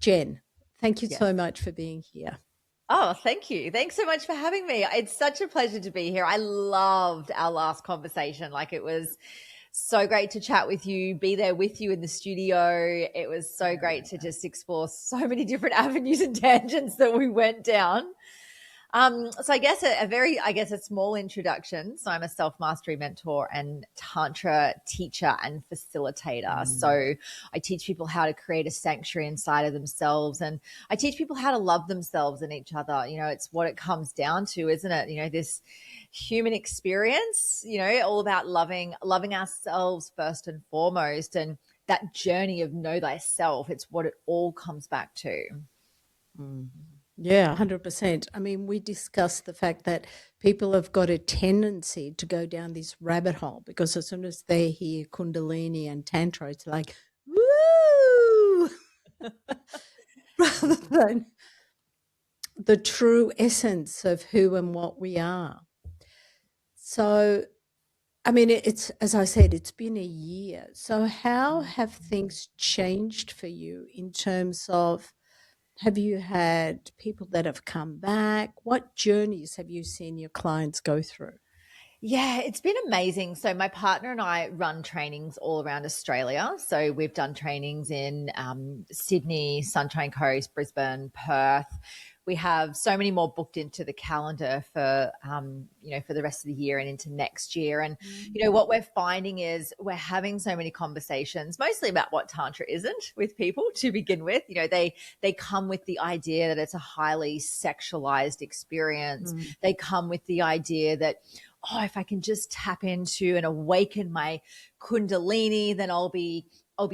Jen, thank you so Yes. much for being here. Oh, thank you. Thanks so much for having me. It's such a pleasure to be here. I loved our last conversation. Like it was so great to chat with you, be there with you in the studio. It was so great to just explore so many different avenues and tangents that we went down. So I guess a small introduction. So I'm a self-mastery mentor and Tantra teacher and facilitator. So I teach people how to create a sanctuary inside of themselves, and I teach people how to love themselves and each other. It's what it comes down to, isn't it? This human experience, all about loving ourselves first and foremost, and that journey of know thyself. It's what it all comes back to. Mm. Yeah, 100%. I mean, we discussed the fact that people have got a tendency to go down this rabbit hole because as soon as they hear Kundalini and Tantra, it's like, woo, rather than the true essence of who and what we are. So, I mean, it's, as I said, it's been a year. So, how have things changed for you in terms of have you had people that have come back? What journeys have you seen your clients go through? Yeah, it's been amazing. So my partner and I run trainings all around Australia. So we've done trainings in Sydney, Sunshine Coast, Brisbane, Perth. We have so many more booked into the calendar for for the rest of the year and into next year. And what we're finding is we're having so many conversations, mostly about what Tantra isn't with people to begin with. They come with the idea that it's a highly sexualized experience. Mm. They come with the idea that, oh, if I can just tap into and awaken my Kundalini, then I'll be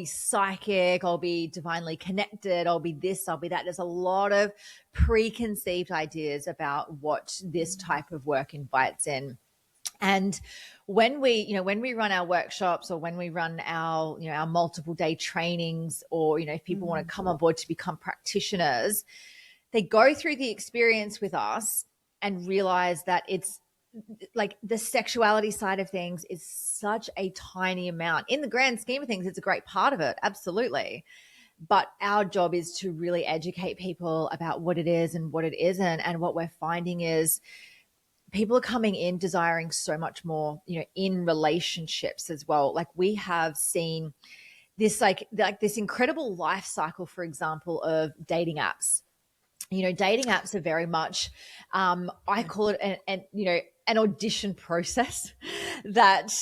psychic, I'll be divinely connected, I'll be this, I'll be that. There's a lot of preconceived ideas about what this type of work invites in. And when we run our workshops or when we run our multiple day trainings, or if people want to come on board to become practitioners, they go through the experience with us and realize that it's like the sexuality side of things is such a tiny amount. In the grand scheme of things, it's a great part of it, absolutely. But our job is to really educate people about what it is and what it isn't. And what we're finding is people are coming in desiring so much more, in relationships as well. Like we have seen this like this incredible life cycle, for example, of dating apps. Dating apps are very much, I call it an audition process that,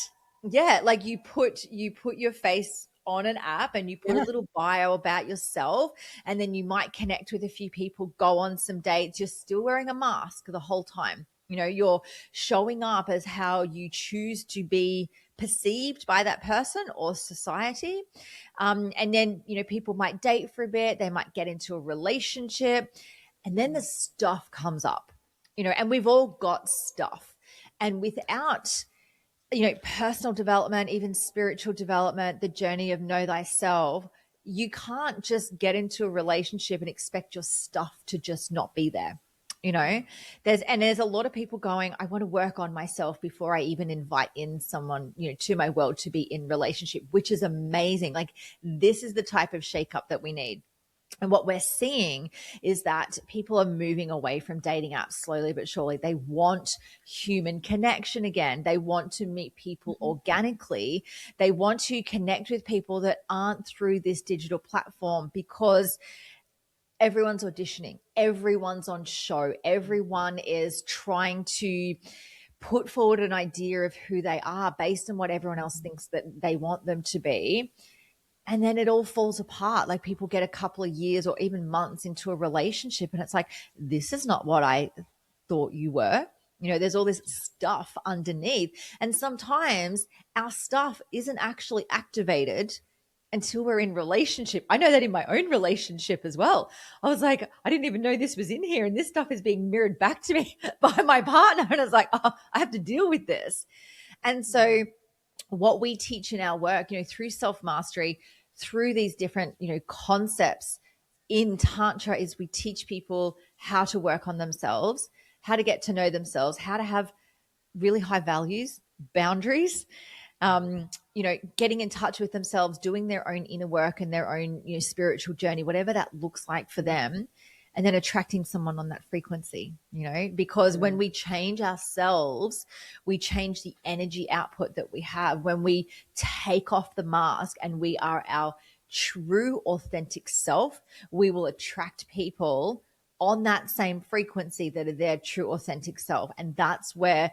yeah, like you put your face on an app and you put a Yeah. little bio about yourself, and then you might connect with a few people, go on some dates. You're still wearing a mask the whole time. You're showing up as how you choose to be perceived by that person or society. And then, people might date for a bit, they might get into a relationship, and then the stuff comes up, and we've all got stuff. And without, personal development, even spiritual development, the journey of know thyself, you can't just get into a relationship and expect your stuff to just not be there. There's a lot of people going, I want to work on myself before I even invite in someone, to my world to be in relationship, which is amazing. Like this is the type of shakeup that we need. And what we're seeing is that people are moving away from dating apps slowly but surely. They want human connection again. They want to meet people organically. They want to connect with people that aren't through this digital platform, because everyone's auditioning, everyone's on show, everyone is trying to put forward an idea of who they are based on what everyone else thinks that they want them to be. And then it all falls apart. Like people get a couple of years or even months into a relationship, and it's like, this is not what I thought you were. There's all this stuff underneath. And sometimes our stuff isn't actually activated until we're in relationship. I know that in my own relationship as well. I was like, I didn't even know this was in here, and this stuff is being mirrored back to me by my partner. And I was like, oh, I have to deal with this. And so what we teach in our work, through self-mastery, through these different, concepts in Tantra, is we teach people how to work on themselves, how to get to know themselves, how to have really high values, boundaries, getting in touch with themselves, doing their own inner work and their own, spiritual journey, whatever that looks like for them, and then attracting someone on that frequency, because when we change ourselves, we change the energy output that we have. When we take off the mask and we are our true, authentic self, we will attract people on that same frequency that are their true, authentic self. And that's where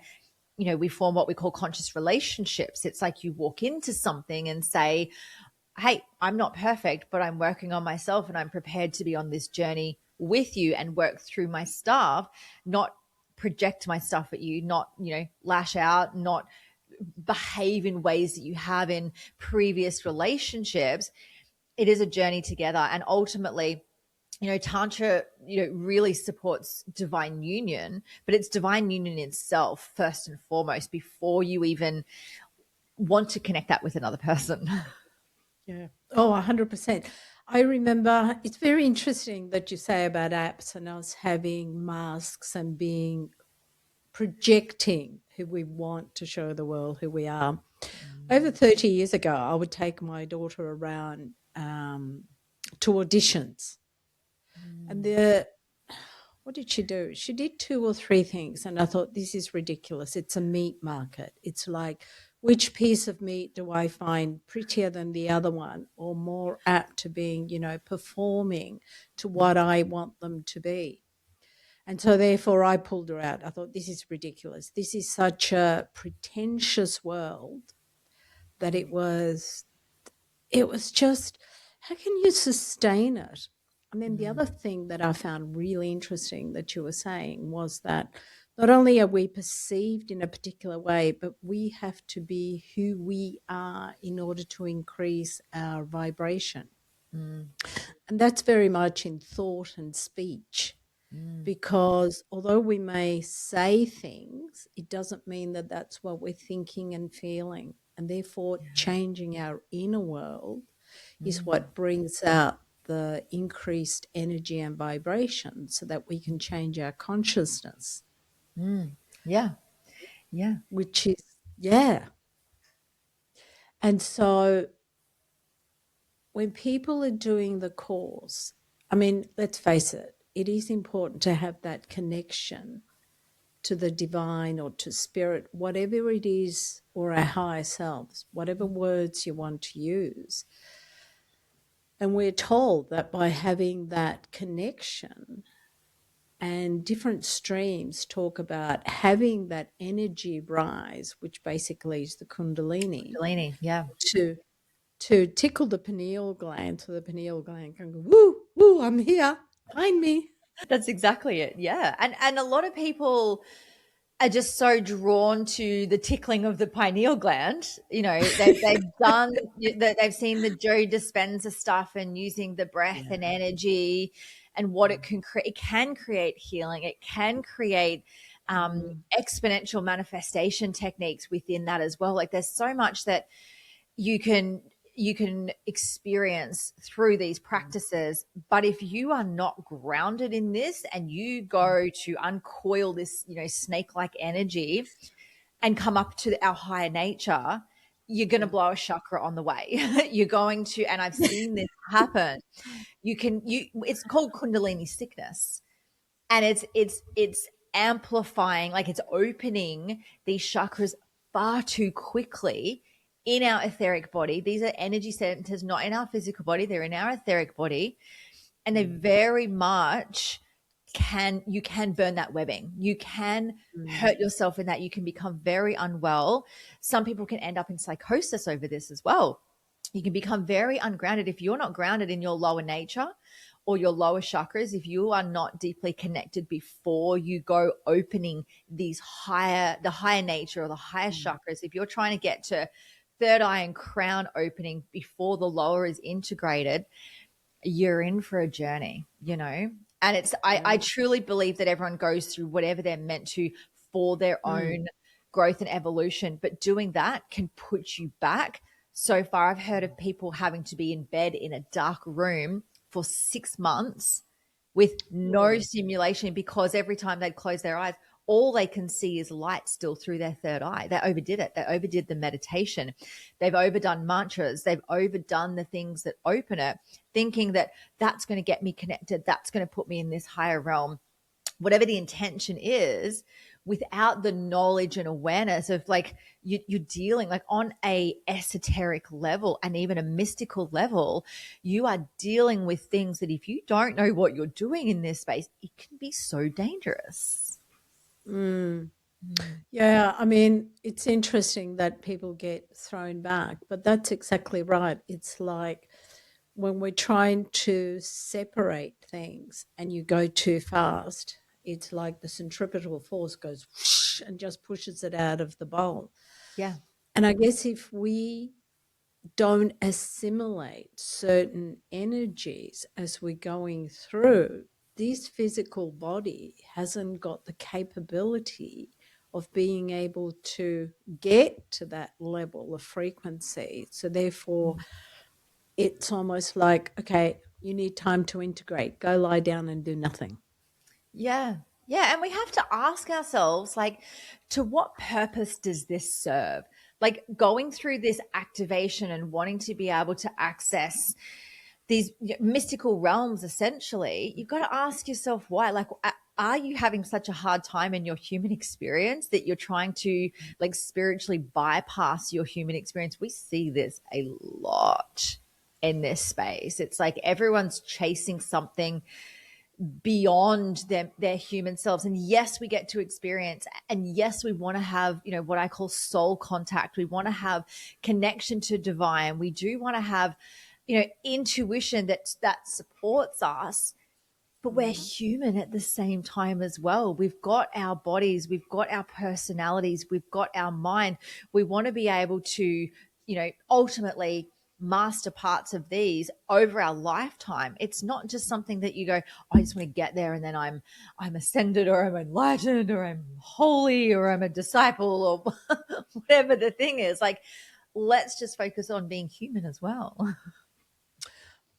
we form what we call conscious relationships. It's like you walk into something and say, hey, I'm not perfect, but I'm working on myself and I'm prepared to be on this journey with you and work through my stuff, not project my stuff at you, not, lash out, not behave in ways that you have in previous relationships. It is a journey together. And ultimately, Tantra, really supports divine union, but it's divine union itself first and foremost before you even want to connect that with another person. Yeah. Oh, 100%. I remember it's very interesting that you say about apps and us having masks and projecting who we want to show the world who we are. Over 30 years ago, I would take my daughter around to auditions. And what did she do? She did 2 or 3 things, and I thought, this is ridiculous. It's a meat market. It's like, which piece of meat do I find prettier than the other one or more apt to being, performing to what I want them to be? And so therefore I pulled her out. I thought, this is ridiculous. This is such a pretentious world that it was just, how can you sustain it? And then the other thing that I found really interesting that you were saying was that not only are we perceived in a particular way, but we have to be who we are in order to increase our vibration. And that's very much in thought and speech, because although we may say things, it doesn't mean that that's what we're thinking and feeling. And therefore, changing our inner world is what brings out the increased energy and vibration so that we can change our consciousness. Yeah. Which is, yeah. And so when people are doing the course, I mean, let's face it, it is important to have that connection to the divine or to spirit, whatever it is, or our higher selves, whatever words you want to use. And we're told that by having that connection, and different streams talk about having that energy rise, which basically is the Kundalini, yeah. to tickle the pineal gland, so the pineal gland can go, woo, woo, I'm here, find me. That's exactly it. Yeah. And a lot of people are just so drawn to the tickling of the pineal gland. They've seen the Joe Dispenza stuff and using the breath and energy and what it can create. It can create healing. It can create exponential manifestation techniques within that as well. Like there's so much that you can experience through these practices. But if you are not grounded in this and you go to uncoil this, snake-like energy and come up to our higher nature, you're going to blow a chakra on the way. You're going to, and I've seen this happen. It's called Kundalini sickness. And it's amplifying, like it's opening these chakras far too quickly in our etheric body. These are energy centers, not in our physical body. They're in our etheric body. And they very much you can burn that webbing. You can hurt yourself in that. You can become very unwell. Some people can end up in psychosis over this as well. You can become very ungrounded if you're not grounded in your lower nature or your lower chakras. If you are not deeply connected before you go opening the higher nature or the higher chakras, if you're trying to get to third eye and crown opening before the lower is integrated, you're in for a journey, And I truly believe that everyone goes through whatever they're meant to for their own growth and evolution. But doing that can put you back so far. I've heard of people having to be in bed in a dark room for 6 months with no stimulation because every time they'd close their eyes, all they can see is light still through their third eye. They overdid it. They overdid the meditation. They've overdone mantras. They've overdone the things that open it, thinking that that's going to get me connected. That's going to put me in this higher realm, whatever the intention is, without the knowledge and awareness of like you're dealing like on a esoteric level and even a mystical level, you are dealing with things that if you don't know what you're doing in this space, it can be so dangerous. Yeah, I mean, it's interesting that people get thrown back, but that's exactly right. It's like when we're trying to separate things and you go too fast, it's like the centripetal force goes whoosh and just pushes it out of the bowl. Yeah. And I guess if we don't assimilate certain energies as we're going through, this physical body hasn't got the capability of being able to get to that level of frequency. So therefore, it's almost like, okay, you need time to integrate. Go lie down and do nothing. Yeah. Yeah. And we have to ask ourselves, like, to what purpose does this serve? Like going through this activation and wanting to be able to access these mystical realms, essentially, you've got to ask yourself why. Like, are you having such a hard time in your human experience that you're trying to like spiritually bypass your human experience? We see this a lot in this space. It's like everyone's chasing something beyond their human selves. And yes, we get to experience, and yes, we want to have, you know, what I call soul contact. We want to have connection to divine. We do want to have, you know, intuition that supports us, but we're human at the same time as well. We've got our bodies, we've got our personalities, we've got our mind. We want to be able to, you know, ultimately master parts of these over our lifetime. It's not just something that you go, oh, I just want to get there and then I'm ascended or I'm enlightened or I'm holy or I'm a disciple or whatever the thing is. Like, let's just focus on being human as well.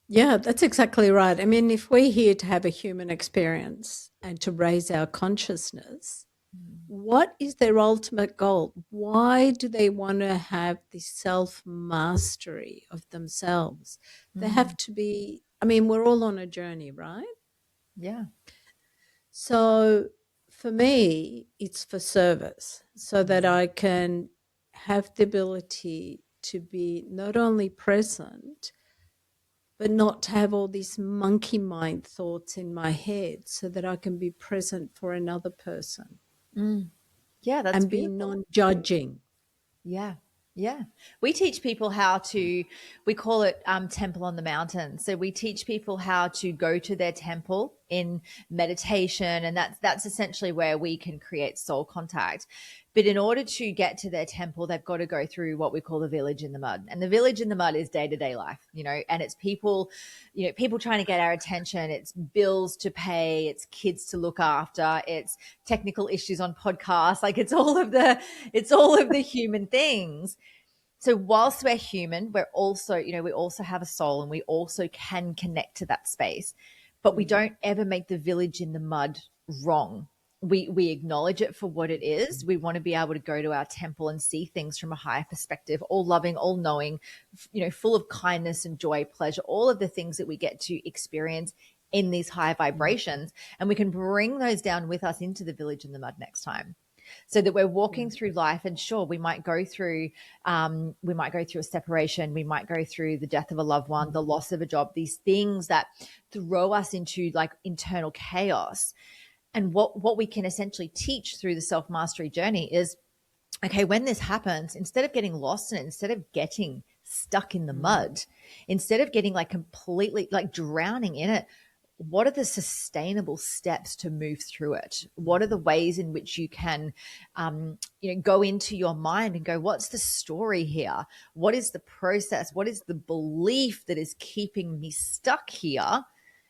Yeah, that's exactly right. I mean, if we're here to have a human experience and to raise our consciousness, what is their ultimate goal? Why do they want to have this self mastery of themselves? They have to be, I mean, we're all on a journey, right? Yeah. So for me, it's for service so that I can have the ability to be not only present, but not to have all these monkey mind thoughts in my head so that I can be present for another person Yeah, that's and be beautiful. non-judging. Yeah. Yeah. We teach people how to, we call it temple on the mountain. So we teach people how to go to their temple in meditation. And that's essentially where we can create soul contact. But in order to get to their temple, they've got to go through what we call the village in the mud. And the village in the mud is day-to-day life, you know, and it's people, you know, people trying to get our attention. It's bills to pay, it's kids to look after, it's technical issues on podcasts. Like it's all of the human things. So whilst we're human, we're also, you know, we also have a soul and we also can connect to that space, but we don't ever make the village in the mud wrong. We acknowledge it for what it is. We want to be able to go to our temple and see things from a higher perspective, all loving, all knowing, you know, full of kindness and joy, pleasure, all of the things that we get to experience in these high vibrations. And we can bring those down with us into the village in the mud next time, so that we're walking through life. And sure, we might go through a separation, we might go through the death of a loved one, the loss of a job, these things that throw us into like internal chaos. And what we can essentially teach through the self-mastery journey is, okay, when this happens, instead of getting lost in it, instead of getting stuck in the mud, instead of getting like completely like drowning in it, what are the sustainable steps to move through it? What are the ways in which you can, you know, go into your mind and go, what's the story here? What is the process? What is the belief that is keeping me stuck here?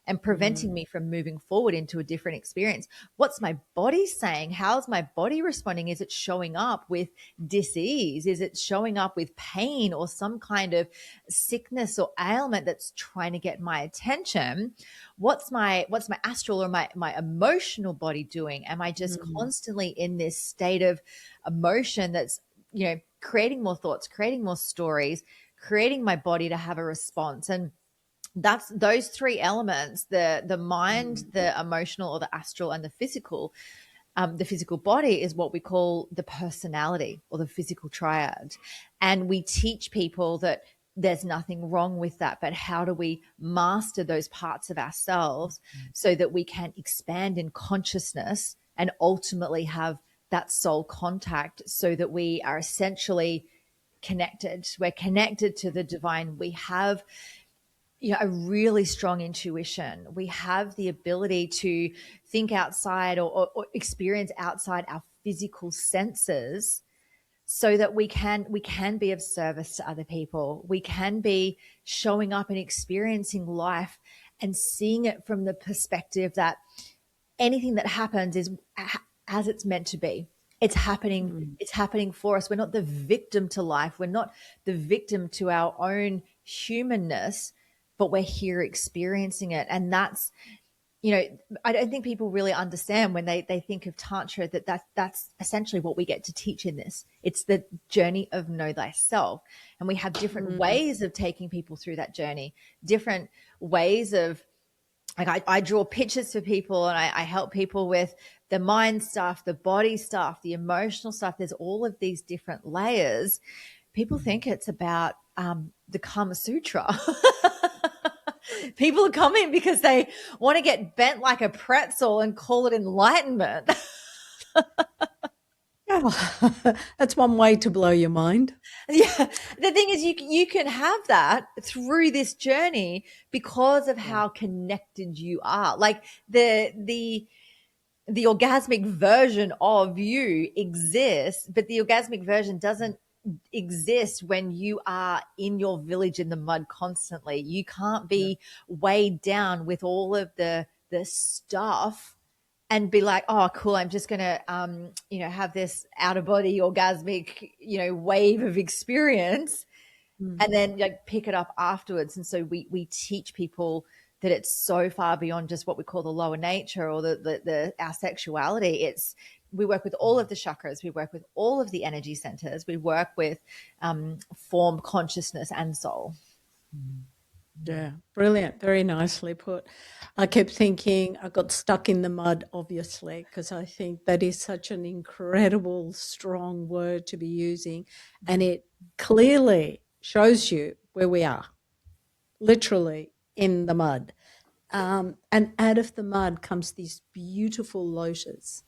and preventing me from moving forward into a different experience. What's my body saying? How's my body responding? Is it showing up with dis-ease? Is it showing up with pain or some kind of sickness or ailment that's trying to get my attention? What's my astral or my emotional body doing? Am I just constantly in this state of emotion that's, creating more thoughts, creating more stories, creating my body to have a response? And that's those three elements, the mind, the emotional or the astral, and the physical body is what we call the personality or the physical triad. And we teach people that there's nothing wrong with that, but how do we master those parts of ourselves so that we can expand in consciousness and ultimately have that soul contact, so that we are essentially connected. We're connected to the divine. We have a really strong intuition. We have the ability to think outside or experience outside our physical senses, so that we can be of service to other people. We can be showing up and experiencing life and seeing it from the perspective that anything that happens is as it's meant to be. It's happening. It's happening for us. We're not the victim to life. We're not the victim to our own humanness, but we're here experiencing it. And that's, I don't think people really understand when they think of Tantra that's essentially what we get to teach in this. It's the journey of know thyself. And we have different ways of taking people through that journey, different ways of, like I draw pictures for people, and I help people with the mind stuff, the body stuff, the emotional stuff. There's all of these different layers. People think it's about the Kama Sutra. People are coming because they want to get bent like a pretzel and call it enlightenment. Yeah, that's one way to blow your mind. Yeah. The thing is, you can have that through this journey because of how connected you are. Like the orgasmic version of you exists, but the orgasmic version doesn't exist when you are in your village in the mud constantly. You can't be weighed down with all of the stuff and be like, oh, cool, I'm just going to, have this out of body orgasmic, wave of experience and then pick it up afterwards. And so we teach people that it's so far beyond just what we call the lower nature or our sexuality. We work with all of the chakras. We work with all of the energy centers. We work with form, consciousness, and soul. Yeah, brilliant. Very nicely put. I kept thinking, I got stuck in the mud, obviously, because I think that is such an incredible, strong word to be using. And it clearly shows you where we are, literally in the mud. And out of the mud comes this beautiful lotus.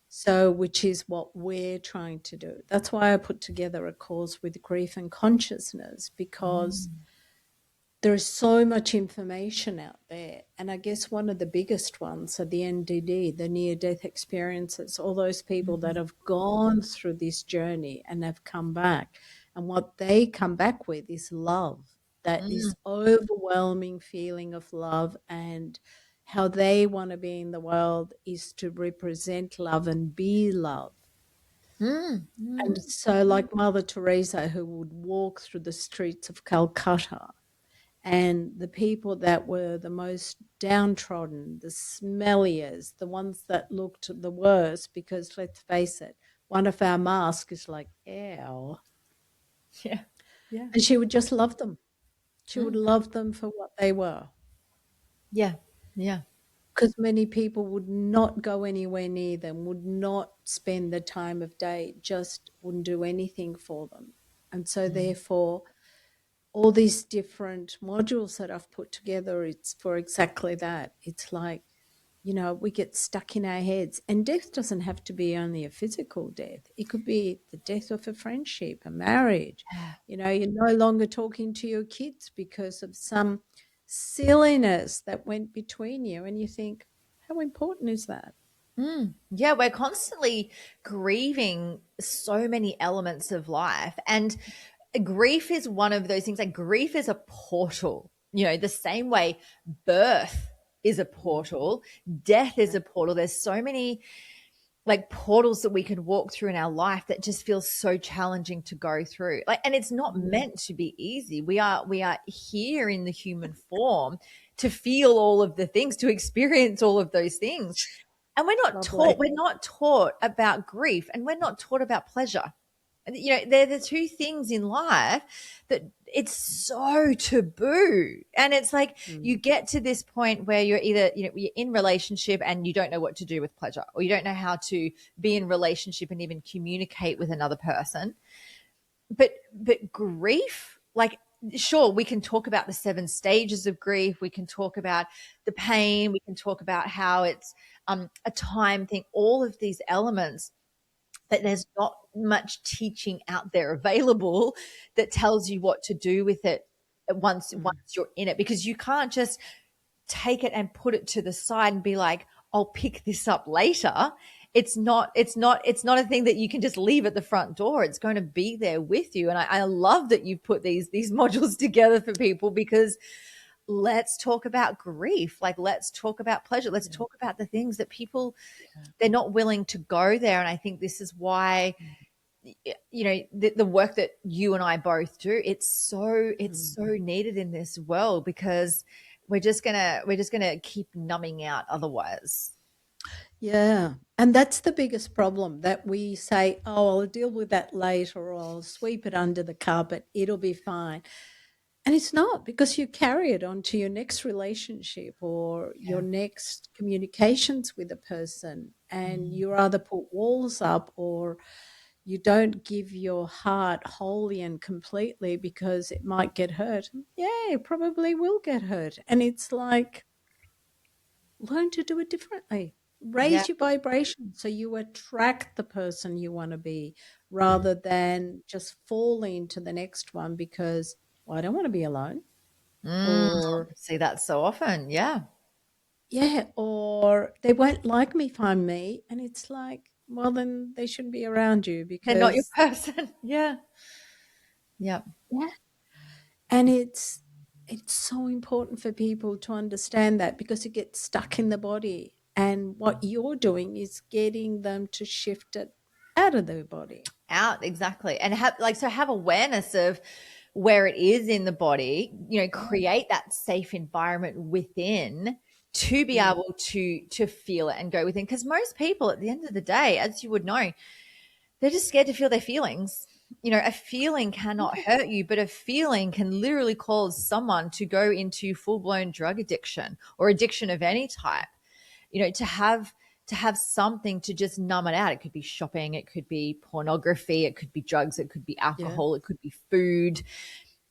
So, which is what we're trying to do. That's why I put together a course with grief and consciousness, because there is so much information out there. And I guess one of the biggest ones are the NDD, the near-death experiences, all those people that have gone through this journey and have come back. And what they come back with is love, that this overwhelming feeling of love, and how they want to be in the world is to represent love and be love. And so like Mother Teresa, who would walk through the streets of Calcutta, and the people that were the most downtrodden, the smelliest, the ones that looked the worst, because let's face it, one of our masks is like, ew. Yeah. Yeah. And she would just love them. She would love them for what they were. Yeah. Yeah. Because many people would not go anywhere near them, would not spend the time of day, just wouldn't do anything for them. And so therefore, all these different modules that I've put together, it's for exactly that. It's like, we get stuck in our heads. And death doesn't have to be only a physical death. It could be the death of a friendship, a marriage. You're no longer talking to your kids because of some silliness that went between you. And you think, how important is that? Yeah, we're constantly grieving so many elements of life. And grief is one of those things. Like, grief is a portal. the same way birth is a portal, death is a portal. There's so many like portals that we could walk through in our life that just feels so challenging to go through. Like, and it's not meant to be easy. We are here in the human form to feel all of the things, to experience all of those things. And Lovely. we're not taught about grief, and we're not taught about pleasure. They're the two things in life that it's so taboo. And it's like you get to this point where you're either, you're in relationship and you don't know what to do with pleasure, or you don't know how to be in relationship and even communicate with another person. But grief, like, sure, we can talk about the 7 stages of grief. We can talk about the pain. We can talk about how it's a time thing, all of these elements. But there's not much teaching out there available that tells you what to do with it once you're in it, because you can't just take it and put it to the side and be like, I'll pick this up later. It's not a thing that you can just leave at the front door. It's going to be there with you. And I love that you've put these modules together for people, because let's talk about grief. Like, let's talk about pleasure. Let's talk about the things that people, they're not willing to go there. And I think this is why, the work that you and I both do, it's so needed in this world, because we're just gonna keep numbing out otherwise. Yeah. And that's the biggest problem, that we say, oh, I'll deal with that later, or I'll sweep it under the carpet. It'll be fine. And it's not, because you carry it on to your next relationship or your next communications with a person, and you either put walls up or you don't give your heart wholly and completely because it might get hurt. Yeah, it probably will get hurt. And it's like, learn to do it differently. Yeah. Raise your vibration so you attract the person you want to be, rather than just fall into the next one because, well, I don't want to be alone. Mm, Or, see that so often. Yeah. yeah, or they won't like me if I'm me. And it's like, well, then they shouldn't be around you They're not your because, person. Yeah. Yeah. yeah. And it's so important for people to understand that, because it gets stuck in the body. And what you're doing is getting them to shift it out of their body. Out, exactly. And have awareness of where it is in the body, create that safe environment within to be Mm. able to feel it and go within. Because most people at the end of the day, as you would know, they're just scared to feel their feelings. A feeling cannot hurt you, but a feeling can literally cause someone to go into full-blown drug addiction or addiction of any type. To have something to just numb it out. It could be shopping, it could be pornography, it could be drugs, it could be Yeah. alcohol, it could be food.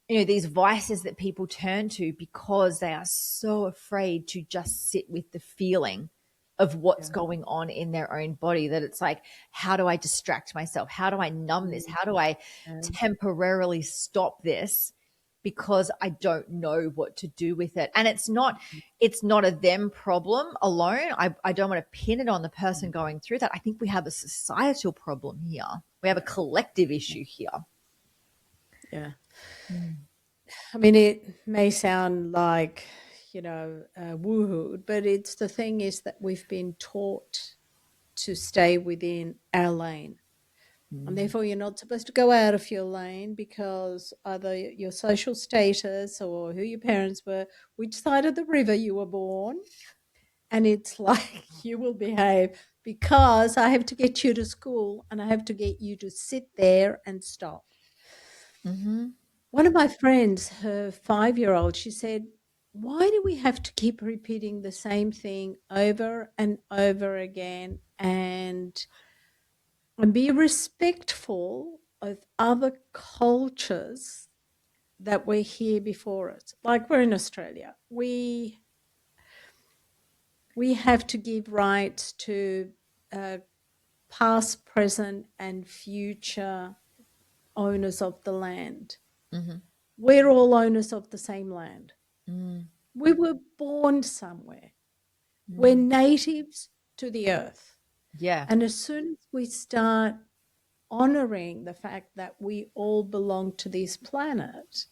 These vices that people turn to because they are so afraid to just sit with the feeling of what's Yeah. going on in their own body, that it's like, how do I distract myself? How do I numb this? How do I Yeah. temporarily stop this? Because I don't know what to do with it. And it's not a them problem alone. I don't want to pin it on the person going through that. I think we have a societal problem here. We have a collective issue here. Yeah. I mean, it may sound like, woohoo, but it's the thing is that we've been taught to stay within our lane. And therefore, you're not supposed to go out of your lane, because either your social status or who your parents were, which side of the river you were born. And it's like, you will behave because I have to get you to school and I have to get you to sit there and stop. Mm-hmm. One of my friends, her 5-year-old, she said, why do we have to keep repeating the same thing over and over again, and be respectful of other cultures that were here before us? Like, we're in Australia. We have to give rights to uh, past, present, and future owners of the land. Mm-hmm. We're all owners of the same land. Mm-hmm. We were born somewhere. We're natives to the earth. Yeah. And as soon as we start honoring the fact that we all belong to this planet,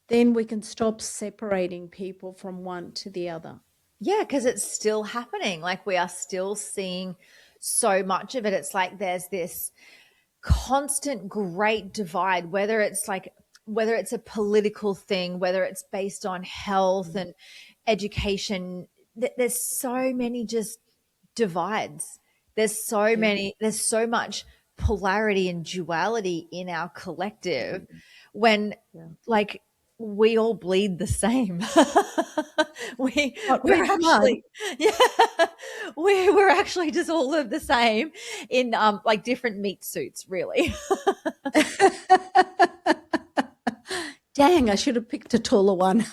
then we can stop separating people from one to the other. Yeah, because it's still happening. Like we are still seeing so much of it. It's like there's this constant great divide, whether it's a political thing, whether it's based on health and education. There's so many just divides. Yeah. There's so much polarity and duality in our collective when Yeah. like we all bleed the same. What, We're red blood? actually, yeah, we're actually just all of the same in like different meat suits, really. Dang, I should have picked a taller one.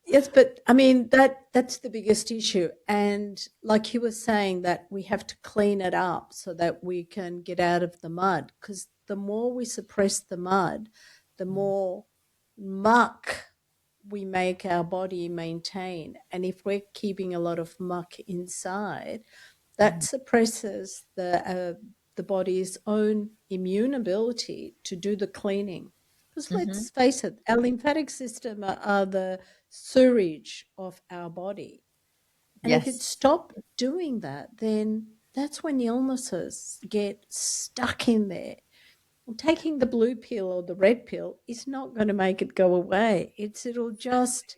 Yes, but I mean that's the biggest issue. And like you were saying, that we have to clean it up so that we can get out of the mud. Because the more we suppress the mud, the more muck we make our body maintain. And if we're keeping a lot of muck inside, that suppresses the body's own immune ability to do the cleaning. Because Mm-hmm. let's face it, our lymphatic system are the sewage of our body. And if it Yes. stopped doing that, then that's when illnesses get stuck in there. And taking the blue pill or the red pill is not going to make it go away. It'll just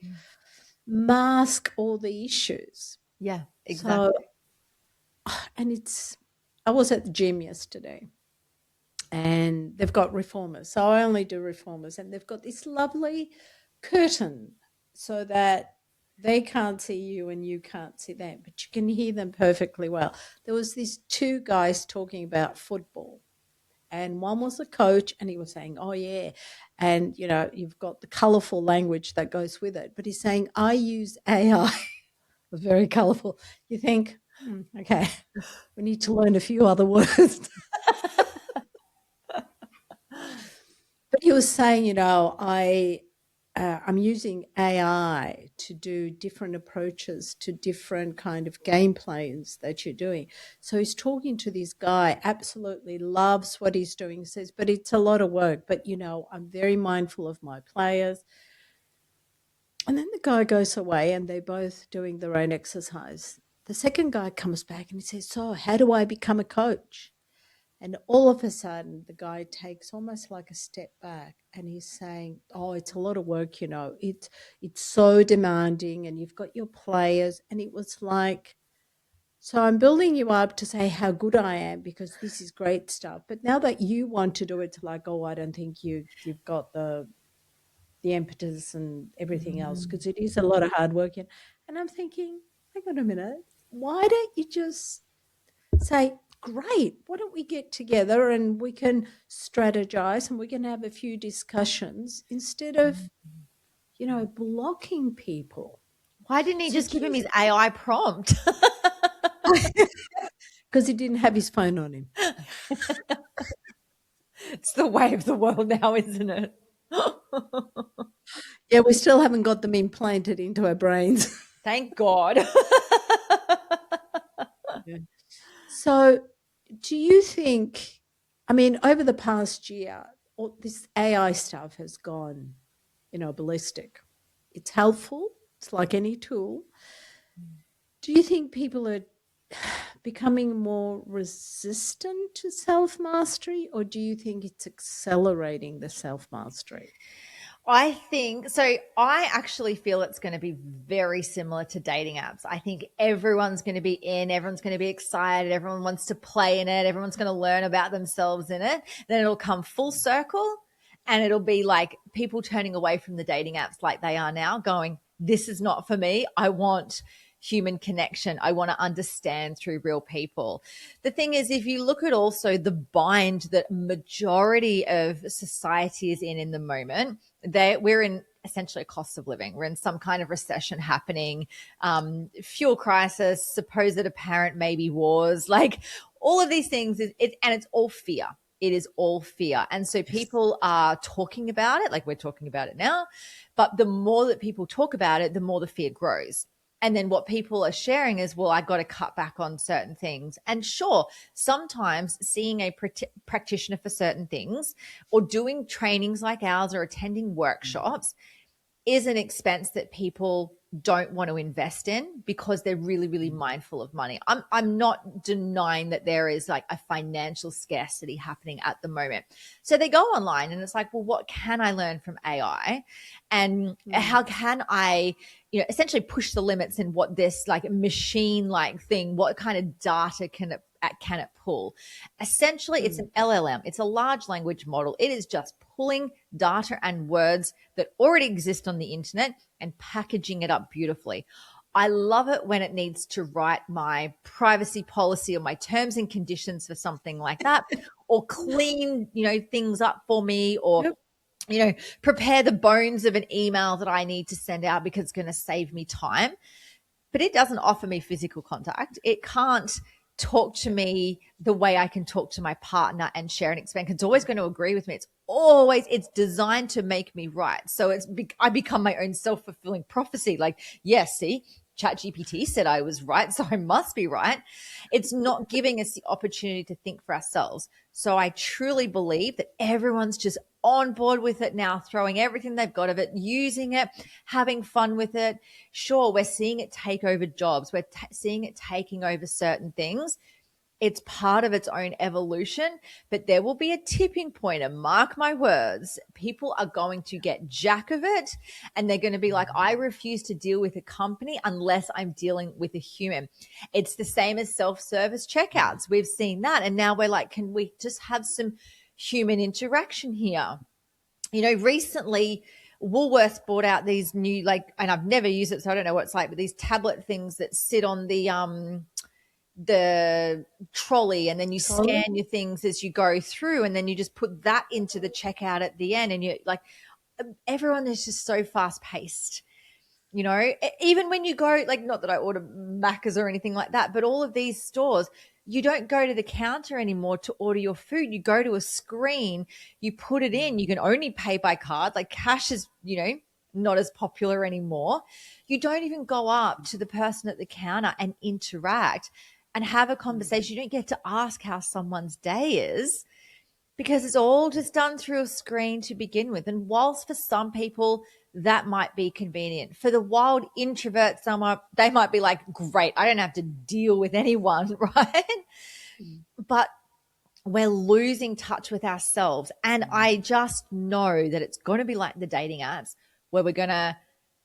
mask all the issues. Yeah, So, exactly. and I was at the gym yesterday and they've got reformers. So I only do reformers, and they've got this lovely curtain so that they can't see you and you can't see them, but you can hear them perfectly well. There was these two guys talking about football, and one was a coach, and he was saying, "Oh yeah, and you've got the colorful language that goes with it." But he's saying, "I use AI." It was very colorful. You think, okay, we need to learn a few other words. But he was saying, I'm using AI to do different approaches to different kind of game plans that you're doing. So he's talking to this guy, absolutely loves what he's doing, says, but it's a lot of work. But I'm very mindful of my players. And then the guy goes away and they're both doing their own exercise. The second guy comes back and he says, "So, how do I become a coach?" And all of a sudden, the guy takes almost like a step back and he's saying, "Oh, it's a lot of work, it's so demanding, and you've got your players." And it was like, "So I'm building you up to say how good I am because this is great stuff. But now that you want to do it, it's like, oh, I don't think you've got the impetus and everything else, Mm. because it is a lot of hard work." And I'm thinking, hang on a minute, why don't you just say, "Great, why don't we get together and we can strategize and we can have a few discussions instead of, blocking people." Why didn't he So just do give him you his AI prompt? because he didn't have his phone on him. It's the way of the world now, isn't it? Yeah, we still haven't got them implanted into our brains. Thank God. Yeah. So do you think, I mean, over the past year, all this AI stuff has gone, ballistic. It's helpful. It's like any tool. Do you think people are becoming more resistant to self mastery, or do you think it's accelerating the self mastery? I think so. I actually feel it's going to be very similar to dating apps. I think everyone's going to be in, everyone's going to be excited, everyone wants to play in it, everyone's going to learn about themselves in it. Then it'll come full circle and it'll be like people turning away from the dating apps like they are now, going, "This is not for me. I want human connection. I want to understand through real people." The thing is, if you look at also the bind that majority of society is in the moment, we're in essentially a cost of living. We're in some kind of recession happening, fuel crisis, supposed apparent maybe wars, like all of these things and it's all fear. It is all fear. And so Yes. people are talking about it, like we're talking about it now. But the more that people talk about it, the more the fear grows. And then what people are sharing is, well, I got to cut back on certain things. And sure, sometimes seeing a practitioner for certain things or doing trainings like ours or attending workshops is an expense that people don't want to invest in because they're really, really mindful of money. I'm not denying that there is like a financial scarcity happening at the moment. So they go online and it's like, well, what can I learn from AI? And how can I, essentially push the limits in what this like machine like thing, what kind of data can it pull? Essentially, it's an LLM. It's a large language model. It is just pulling data and words that already exist on the internet and packaging it up beautifully. I love it when it needs to write my privacy policy or my terms and conditions for something like that, or clean, things up for me, or prepare the bones of an email that I need to send out because it's going to save me time. But it doesn't offer me physical contact. It can't talk to me the way I can talk to my partner and share and expand. It's always going to agree with me. It's designed to make me right. So I become my own self-fulfilling prophecy. Like, yes, see, ChatGPT said I was right, so I must be right. It's not giving us the opportunity to think for ourselves. So I truly believe that everyone's just on board with it now, throwing everything they've got of it, using it, having fun with it. Sure, we're seeing it take over jobs. We're seeing it taking over certain things. It's part of its own evolution, but there will be a tipping point, and mark my words, people are going to get jack of it, and they're going to be like, I refuse to deal with a company unless I'm dealing with a human. It's the same as self-service checkouts. We've seen that, and now we're like, can we just have some human interaction here? Recently Woolworths brought out these new, and I've never used it, so I don't know what it's like, but these tablet things that sit on the trolley, and then you scan your things as you go through, and then you just put that into the checkout at the end, and you're like, everyone is just so fast paced. Even when you go, like, not that I order Macca's or anything like that, but all of these stores, you don't go to the counter anymore to order your food. You go to a screen, you put it in, you can only pay by card. Like, cash is, not as popular anymore. You don't even go up to the person at the counter and interact and have a conversation. You don't get to ask how someone's day is, because it's all just done through a screen to begin with. And whilst for some people that might be convenient, for the wild introvert, they might be like, great, I don't have to deal with anyone, right? But we're losing touch with ourselves. And I just know that it's going to be like the dating apps, where we're going to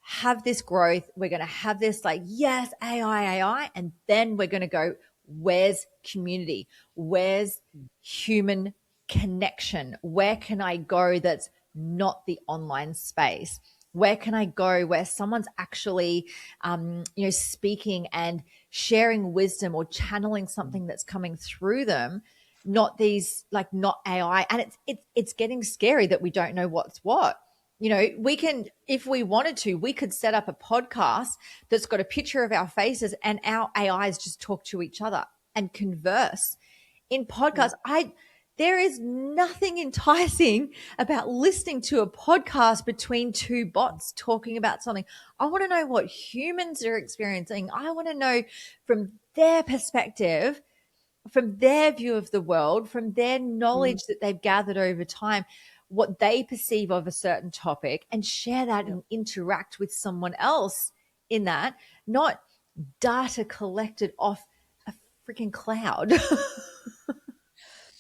have this growth. We're going to have this like, yes, AI. And then we're going to go, where's community? Where's human connection? Where can I go that's not the online space? Where can I go where someone's actually, speaking and sharing wisdom or channeling something that's coming through them, not AI. And it's getting scary that we don't know what's what. We can, if we wanted to, we could set up a podcast that's got a picture of our faces and our AIs just talk to each other and converse. In podcasts, there is nothing enticing about listening to a podcast between two bots talking about something. I want to know what humans are experiencing. I want to know from their perspective, from their view of the world, from their knowledge that they've gathered over time, what they perceive of a certain topic, and share that and interact with someone else in that, not data collected off a freaking cloud.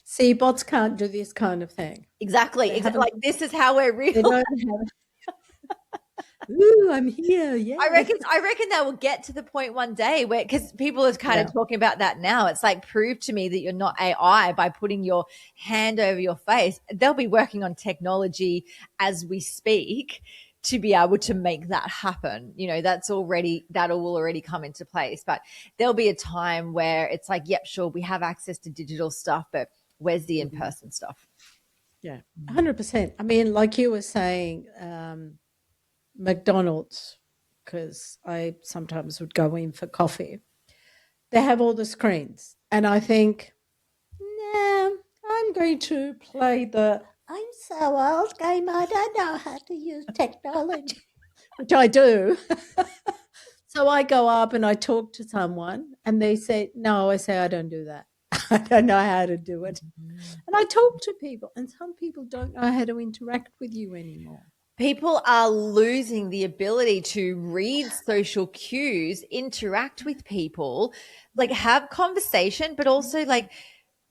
See, bots can't do this kind of thing. Exactly. Like, this is how we're real. They don't have ooh, I'm here. Yeah. I reckon they will get to the point one day where, because people are kind of talking about that now. It's like, prove to me that you're not AI by putting your hand over your face. They'll be working on technology as we speak to be able to make that happen. That'll already come into place. But there'll be a time where it's like, yep, sure, we have access to digital stuff, but where's the in-person stuff? Yeah, 100%. I mean, like you were saying, McDonald's, because I sometimes would go in for coffee. They have all the screens, and I think, nah, I'm going to play the I'm so old game. I don't know how to use technology, which I do. So I go up and I talk to someone and they say, no, I say, I don't do that. I don't know how to do it. And I talk to people, and some people don't know how to interact with you anymore. People are losing the ability to read social cues, interact with people, like have conversation, but also like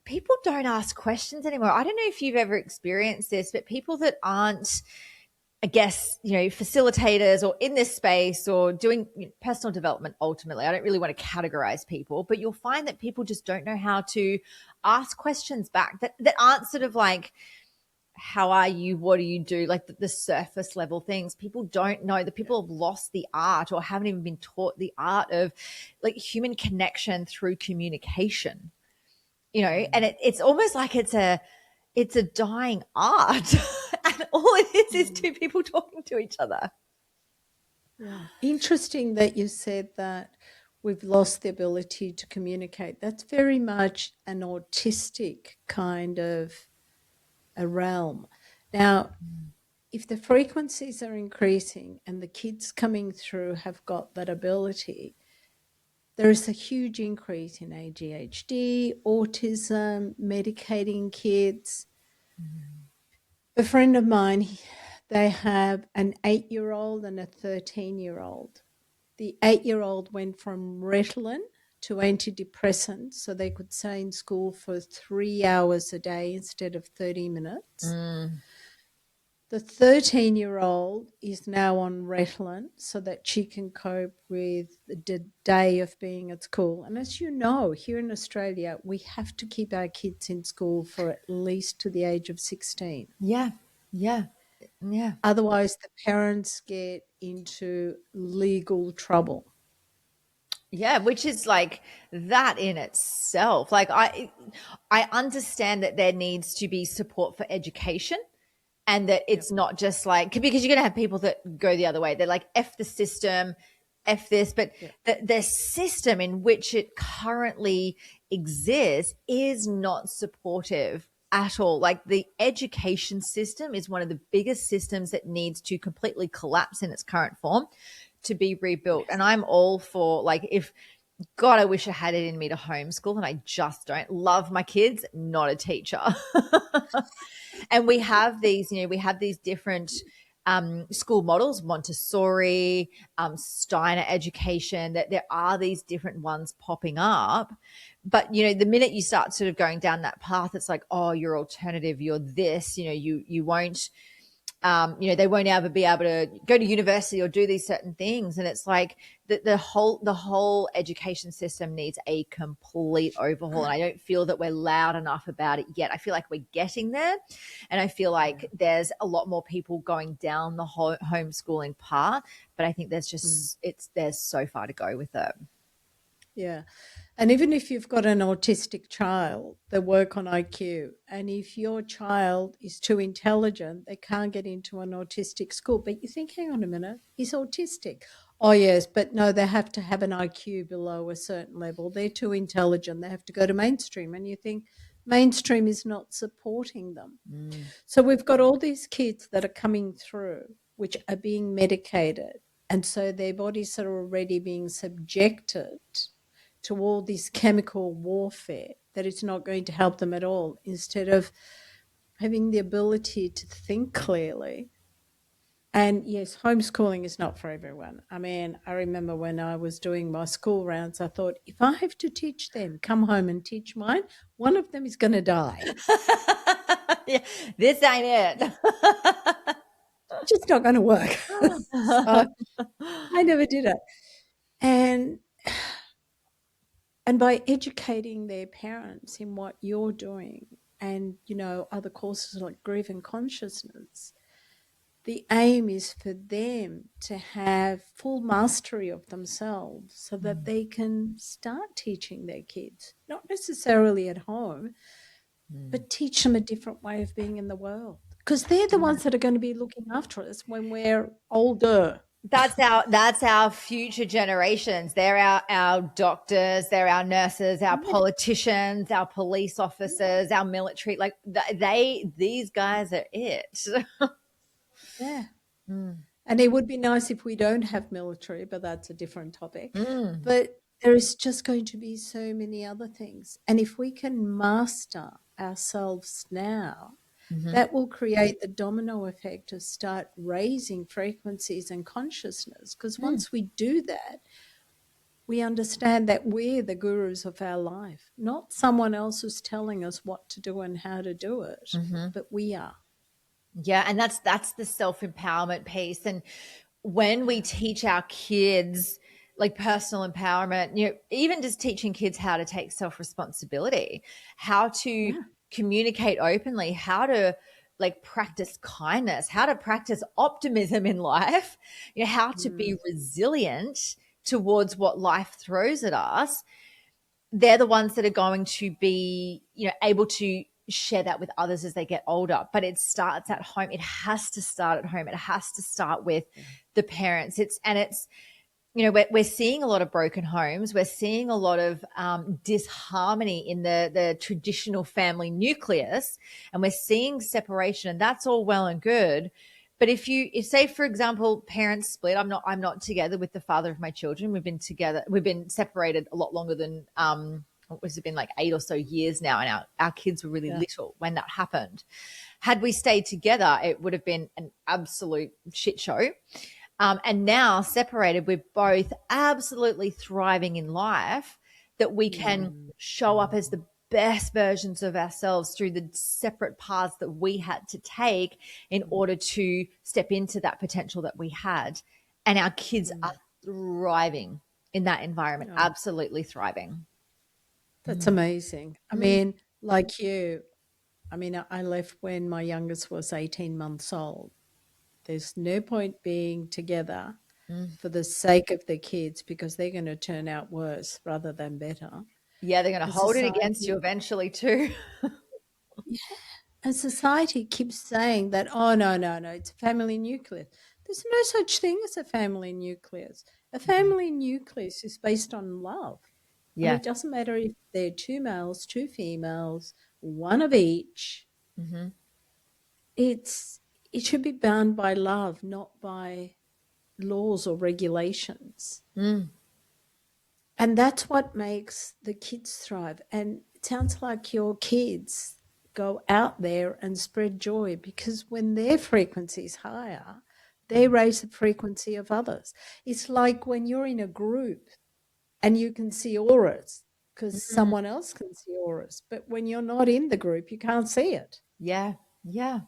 people don't ask questions anymore. I don't know if you've ever experienced this, but people that aren't, I guess, facilitators or in this space or doing personal development, ultimately, I don't really want to categorize people, but you'll find that people just don't know how to ask questions back that aren't sort of like, how are you? What do you do? Like the surface level things. People don't know that people have lost the art or haven't even been taught the art of like human connection through communication, and it's almost like it's a dying art. And all it is two people talking to each other. Yeah. Interesting that you said that we've lost the ability to communicate. That's very much an autistic kind of a realm. Now, if the frequencies are increasing and the kids coming through have got that ability, there is a huge increase in ADHD, autism, medicating kids. A friend of mine, they have an 8-year-old and a 13-year-old. The 8-year-old went from Ritalin to antidepressants so they could stay in school for 3 hours a day instead of 30 minutes. The 13-year-old is now on Ritalin so that she can cope with the day of being at school. And as you know, here in Australia, we have to keep our kids in school for at least to the age of 16. Yeah. Yeah. Yeah. Otherwise, the parents get into legal trouble. Yeah, which is like that in itself. Like I understand that there needs to be support for education, and that it's not just like, because you're going to have people that go the other way. They're like, F the system, F this, but the system in which it currently exists is not supportive at all. Like the education system is one of the biggest systems that needs to completely collapse in its current form to be rebuilt. And I'm all for, like, if God, I wish I had it in me to homeschool, and I just don't. Love my kids, not a teacher. And we have these, different school models, Montessori, Steiner education, that there are these different ones popping up. But, the minute you start sort of going down that path, it's like, oh, you're alternative, you're this, you won't, they won't ever be able to go to university or do these certain things. And it's like the whole education system needs a complete overhaul. And I don't feel that we're loud enough about it yet. I feel like we're getting there. And I feel like there's a lot more people going down the whole homeschooling path. But I think there's just, there's so far to go with it. Yeah. And even if you've got an autistic child, they work on IQ. And if your child is too intelligent, they can't get into an autistic school. But you think, hang on a minute, he's autistic. Oh, yes, but no, they have to have an IQ below a certain level. They're too intelligent. They have to go to mainstream. And you think mainstream is not supporting them. So we've got all these kids that are coming through, which are being medicated. And so their bodies are already being subjected to all this chemical warfare that it's not going to help them at all, instead of having the ability to think clearly. And yes, homeschooling is not for everyone. I mean, I remember when I was doing my school rounds, I thought, if I have to teach them, come home and teach mine, one of them is going to die. Yeah, this ain't it. It's just not going to work. So I never did it. And by educating their parents in what you're doing and, other courses like grief and consciousness, the aim is for them to have full mastery of themselves so that they can start teaching their kids, not necessarily at home, but teach them a different way of being in the world, because they're the ones that are going to be looking after us when we're older. That's our future generations. They're our doctors, they're our nurses, our politicians, our police officers, our military. Like these guys are it. Yeah. And it would be nice if we don't have military, but that's a different topic. Mm. But there is just going to be so many other things. And if we can master ourselves now, Mm-hmm. that will create the domino effect to start raising frequencies and consciousness. Because once we do that, we understand that we're the gurus of our life, not someone else who's telling us what to do and how to do it, Mm-hmm. but we are. Yeah, and that's the self-empowerment piece. And when we teach our kids like personal empowerment, even just teaching kids how to take self-responsibility, how to Yeah. communicate openly, how to like practice kindness, how to practice optimism in life, how to be resilient towards what life throws at us, they're the ones that are going to be, able to share that with others as they get older. But it starts at home. It has to start at home. It has to start with the parents. We're seeing a lot of broken homes. We're seeing a lot of disharmony in the traditional family nucleus, and we're seeing separation, and that's all well and good. But if say, for example, parents split, I'm not together with the father of my children. We've been separated a lot longer than, what was it been, like 8 or so years now. And our kids were really little when that happened. Had we stayed together, it would have been an absolute shit show. And now separated, we're both absolutely thriving in life, that we can show up as the best versions of ourselves through the separate paths that we had to take in order to step into that potential that we had. And our kids are thriving in that environment, absolutely thriving. That's amazing. I mean, like you, I left when my youngest was 18 months old. There's no point being together for the sake of the kids because they're going to turn out worse rather than better. Yeah, they're going to And hold it against society, you eventually too. and society keeps saying that, oh, no, no, no, it's a family nucleus. There's no such thing as a family nucleus. A family nucleus is based on love. And Yeah. it doesn't matter if they're two males, two females, one of each. Mm-hmm. It should be bound by love, not by laws or regulations. Mm. And that's what makes the kids thrive. And it sounds like your kids go out there and spread joy because when their frequency is higher, they raise the frequency of others. It's like when you're in a group and you can see auras because Mm. someone else can see auras. But when you're not in the group, you can't see it Yeah. Yeah.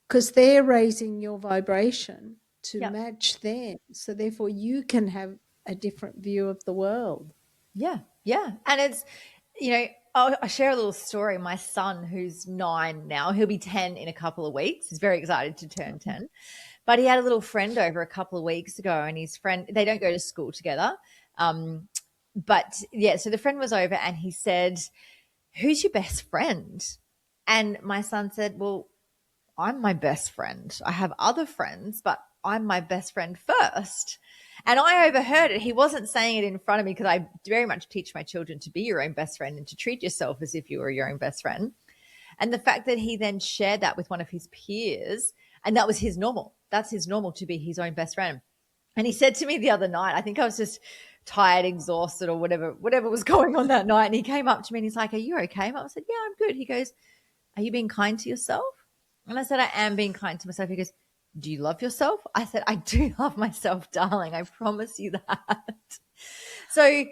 because they're raising your vibration to Yeah. match them. So therefore, you can have a different view of the world. Yeah. Yeah. And it's, I'll share a little story. My son, who's 9 now, he'll be 10 in a couple of weeks. He's very excited to turn 10. But he had a little friend over a couple of weeks ago, and his friend, they don't go to school together. But yeah, so the friend was over and he said, "Who's your best friend?" And my son said, "Well, I'm my best friend. I have other friends, but I'm my best friend first." And I overheard it. He wasn't saying it in front of me because I very much teach my children to be your own best friend and to treat yourself as if you were your own best friend. And the fact that he then shared that with one of his peers, and that was his normal. That's his normal, to be his own best friend. And he said to me the other night, I think I was just tired, exhausted, or whatever was going on that night. And he came up to me and he's like, "Are you okay?" I said, "Yeah, I'm good." He goes, "Are you being kind to yourself?" And I said, "I am being kind to myself." He goes, "Do you love yourself?" I said, "I do love myself, darling. I promise you that." So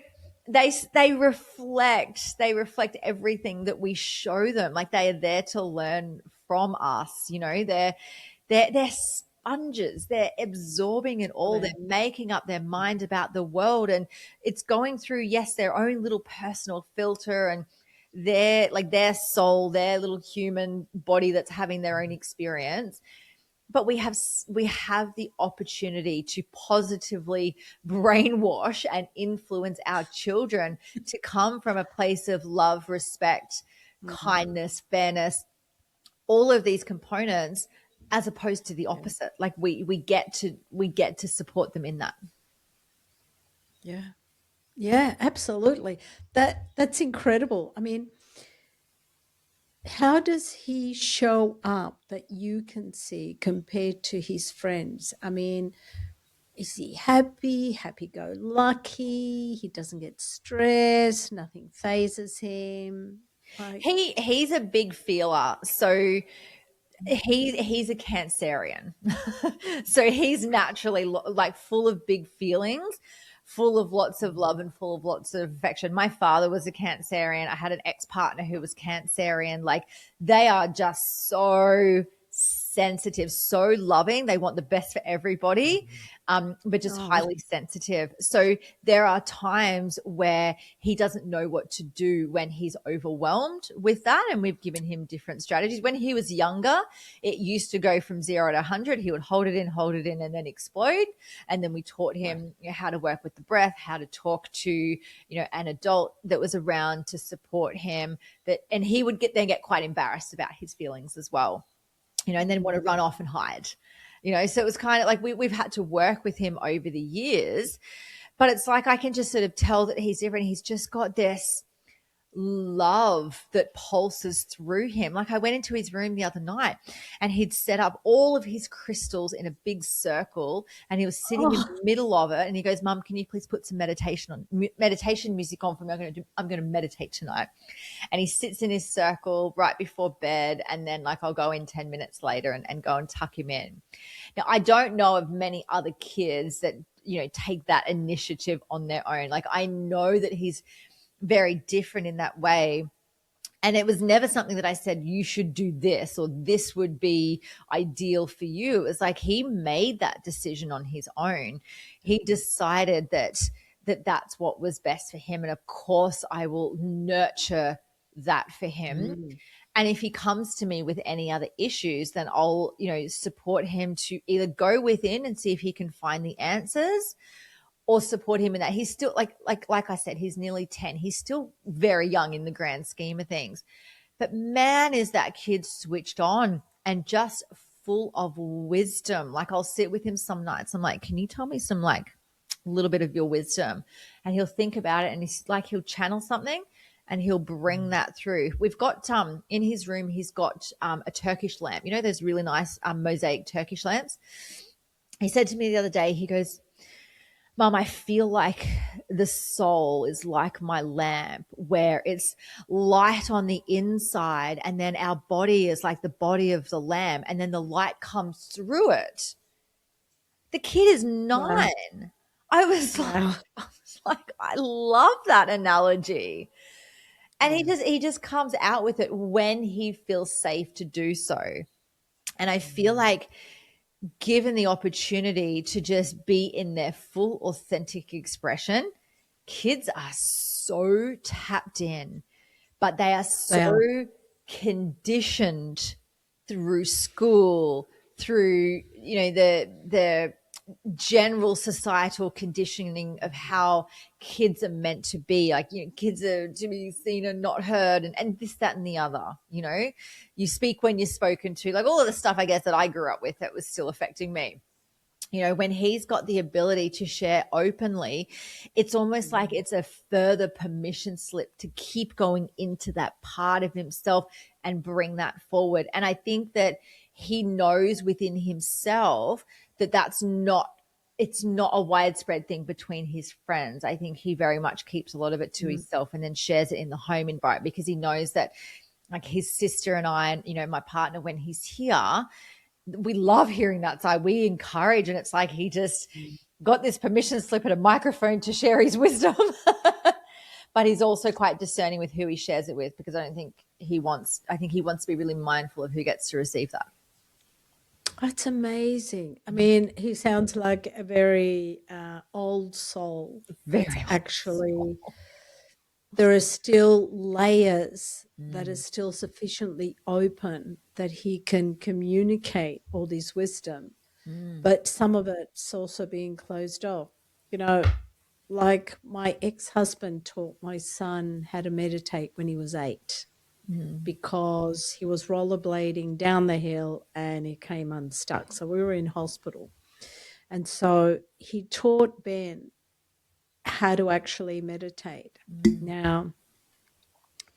they reflect everything that we show them. Like, they are there to learn from us. They're sponges. They're absorbing it all. They're making up their mind about the world, and it's going through, yes, their own little personal filter and their soul, their little human body that's having their own experience. But we have the opportunity to positively brainwash and influence our children to come from a place of love, respect, kindness, fairness, all of these components, as opposed to the opposite. Like, we get to support them in that. Yeah. Yeah, absolutely. That's incredible. I mean, how does he show up that you can see compared to his friends? I mean, is he happy, happy-go-lucky? He doesn't get stressed, nothing phases him. Like, He's a big feeler. So he's a Cancerian. So he's naturally like full of big feelings, full of lots of love and full of lots of affection. My father was a Cancerian. I had an ex-partner who was Cancerian. Like, they are just so sensitive, so loving. They want the best for everybody, but just oh, highly sensitive. So there are times where he doesn't know what to do when he's overwhelmed with that. And we've given him different strategies. When he was younger, it used to go from 0 to 100. He would hold it in, and then explode. And then we taught him, you know, how to work with the breath, how to talk to, you know, an adult that was around to support him. And he would get quite embarrassed about his feelings as well, you know, and then want to run off and hide, you know. So it was kind of like we've had to work with him over the years, but it's like I can just sort of tell that he's different. He's just got this love that pulses through him. Like, I went into his room the other night and he'd set up all of his crystals in a big circle, and he was sitting in the middle of it, and he goes, "Mum, can you please put some meditation music on for me? I'm going to meditate tonight." And he sits in his circle right before bed, and then like I'll go in 10 minutes later and go and tuck him in. Now, I don't know of many other kids that, you know, take that initiative on their own. Like, I know that he's very different in that way. And it was never something that I said, you should do this or this would be ideal for you. It was like he made that decision on his own. He decided that's what was best for him. And of course, I will nurture that for him. And if he comes to me with any other issues, then I'll, you know, support him to either go within and see if he can find the answers, or support him in that. He's still like I said, he's nearly 10. He's still very young in the grand scheme of things. But man, is that kid switched on and just full of wisdom. Like, I'll sit with him some nights. I'm like, can you tell me some, like, a little bit of your wisdom? And he'll think about it, and he's like, he'll channel something and he'll bring that through. We've got in his room, he's got a Turkish lamp. You know, those really nice mosaic Turkish lamps. He said to me the other day, he goes, "Mum, I feel like the soul is like my lamp, where it's light on the inside, and then our body is like the body of the lamp, and then the light comes through it." The kid is wow, 9. I was wow. like, I love that analogy. And Yeah. he just comes out with it when he feels safe to do so. And I feel like, given the opportunity to just be in their full authentic expression, kids are so tapped in, but they are They are. so conditioned through school, through, you know, the general societal conditioning of how kids are meant to be. Like, you know, kids are to be seen and not heard, and this, that, and the other. You know, you speak when you're spoken to, like all of the stuff, I guess, that I grew up with that was still affecting me. You know, when he's got the ability to share openly, it's almost like it's a further permission slip to keep going into that part of himself and bring that forward. And I think that he knows within himself that it's not a widespread thing between his friends. I think he very much keeps a lot of it to himself and then shares it in the home environment, because he knows that, like, his sister and I, and, you know, my partner, when he's here, we love hearing that side. We encourage, and it's like he just got this permission slip and a microphone to share his wisdom. But he's also quite discerning with who he shares it with, because I think he wants to be really mindful of who gets to receive that. That's amazing. I mean, he sounds like a very old soul. That's Very actually, there are still layers that are mm, still sufficiently open that he can communicate all this wisdom, mm, but some of it's also being closed off. You know, like my ex-husband taught my son how to meditate when he was 8, mm, because he was rollerblading down the hill and he came unstuck. So we were in hospital. And so he taught Ben how to actually meditate. mm, Now,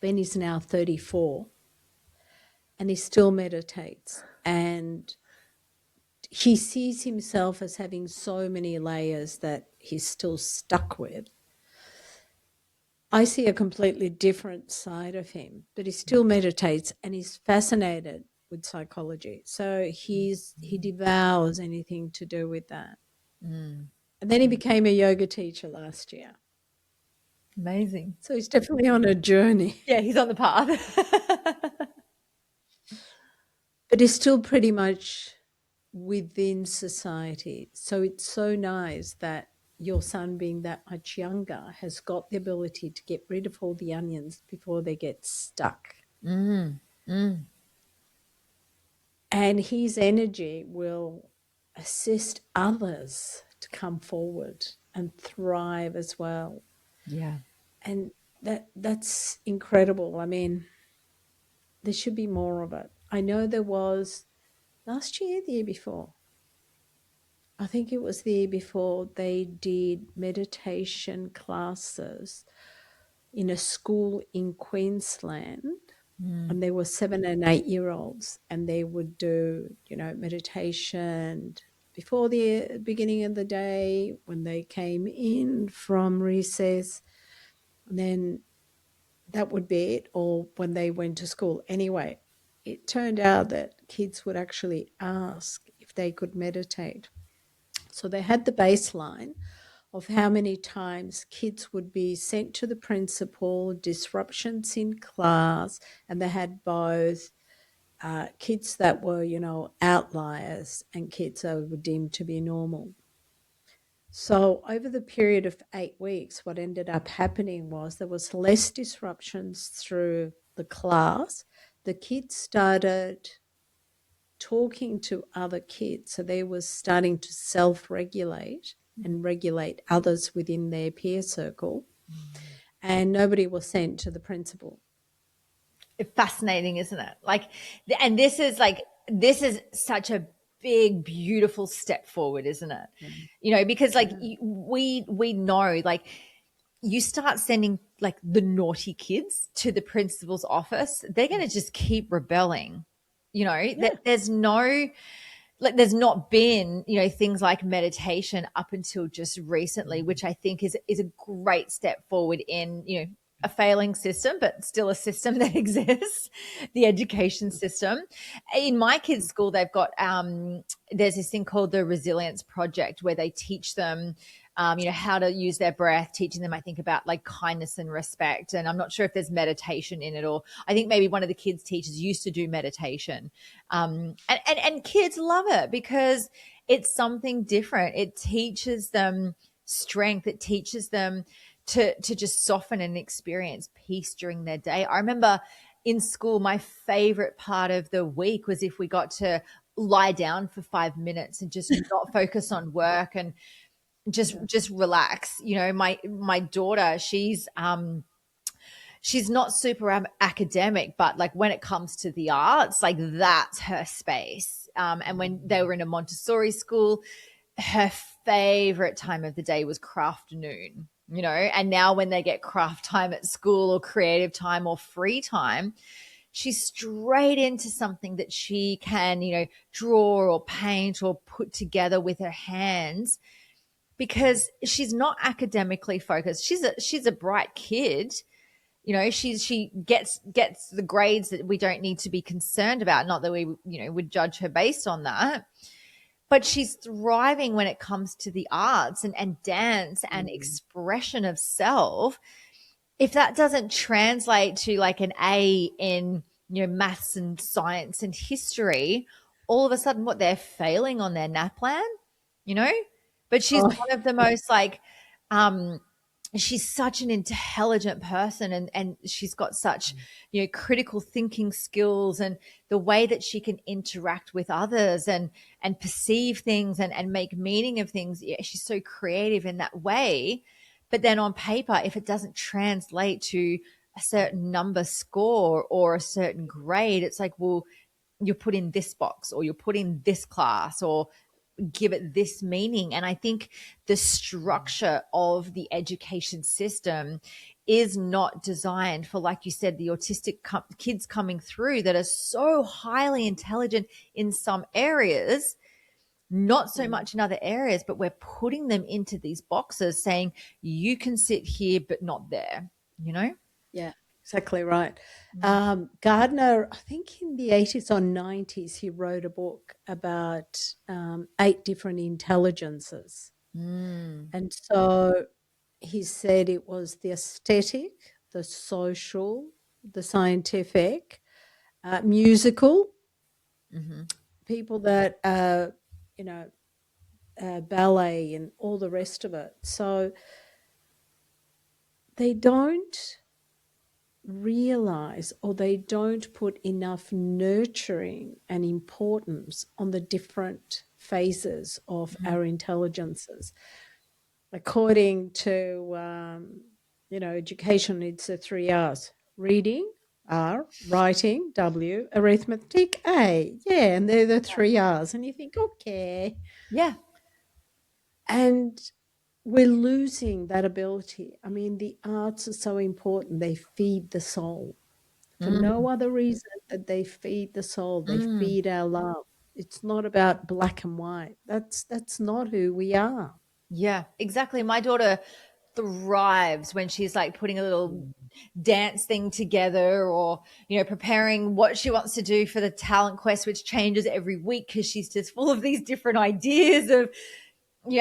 Ben is now 34. and he still meditates, and he sees himself as having so many layers that he's still stuck with. I see a completely different side of him, but he still meditates and he's fascinated with psychology. So he devours anything to do with that. Mm. And then he became a yoga teacher last year. Amazing. So he's definitely on a journey. Yeah, he's on the path. But he's still pretty much within society. So it's so nice that your son, being that much younger, has got the ability to get rid of all the onions before they get stuck. Mm. Mm. And his energy will assist others to come forward and thrive as well. Yeah. And that's incredible. I mean, there should be more of it. I know there was last year, the year before. I think it was the year before, they did meditation classes in a school in Queensland. And they were 7 and 8-year-olds, and they would do, meditation before the beginning of the day when they came in from recess. And then that would be it, or when they went to school. Anyway, it turned out that kids would actually ask if they could meditate. So they had the baseline of how many times kids would be sent to the principal, disruptions in class, and they had both kids that were, outliers and kids that were deemed to be normal. So over the period of 8 weeks, what ended up happening was there was less disruptions through the class. The kids started talking to other kids. So they were starting to self-regulate and regulate others within their peer circle. And nobody was sent to the principal. Fascinating, isn't it? And this is such a big, beautiful step forward, isn't it? Because we know, you start sending the naughty kids to the principal's office, they're going to just keep rebelling. There's no, there's not been, things like meditation up until just recently, which I think is a great step forward in, a failing system, but still a system that exists, the education system. In my kids' school, they've got, there's this thing called the Resilience Project where they teach them, how to use their breath, teaching them, I think, about kindness and respect. And I'm not sure if there's meditation in it, or I think maybe one of the kids' teachers used to do meditation. And kids love it because it's something different. It teaches them strength. It teaches them to just soften and experience peace during their day. I remember in school, my favorite part of the week was if we got to lie down for 5 minutes and just not focus on work and just relax. My daughter, she's not super academic, but when it comes to the arts, that's her space. And when they were in a Montessori school, her favorite time of the day was craft noon, and now when they get craft time at school or creative time or free time, she's straight into something that she can, draw or paint or put together with her hands, because she's not academically focused. She's a bright kid. She gets the grades that we don't need to be concerned about. Not that we, would judge her based on that. But she's thriving when it comes to the arts and dance and expression of self. If that doesn't translate to an A in, maths and science and history, all of a sudden what, they're failing on their NAPLAN, But she's one of the most she's such an intelligent person, and she's got such, critical thinking skills, and the way that she can interact with others and perceive things and make meaning of things. Yeah, she's so creative in that way. But then on paper, if it doesn't translate to a certain number score or a certain grade, it's well, you're put in this box, or you're put in this class, or give it this meaning. And I think the structure of the education system is not designed for, like you said, the autistic kids coming through that are so highly intelligent in some areas, not so much in other areas, but we're putting them into these boxes saying you can sit here but not there, you know? Yeah, exactly right. Gardner, I think in the 80s or 90s, he wrote a book about 8 different intelligences. And so he said it was the aesthetic, the social, the scientific, musical, people that, you know, ballet and all the rest of it. So they don't realize, or they don't put enough nurturing and importance on the different phases of our intelligences. According to, education, it's the 3 R's: reading, R; writing, W; arithmetic, A. Yeah, and they're the 3 R's. And you think, okay. Yeah. And we're losing that ability. I mean, the arts are so important. They feed the soul for no other reason that they feed the soul. They feed our love. It's not about black and white. That's not who we are. Yeah, exactly. My daughter thrives when she's like putting a little dance thing together, or, preparing what she wants to do for the talent quest, which changes every week because she's just full of these different ideas of,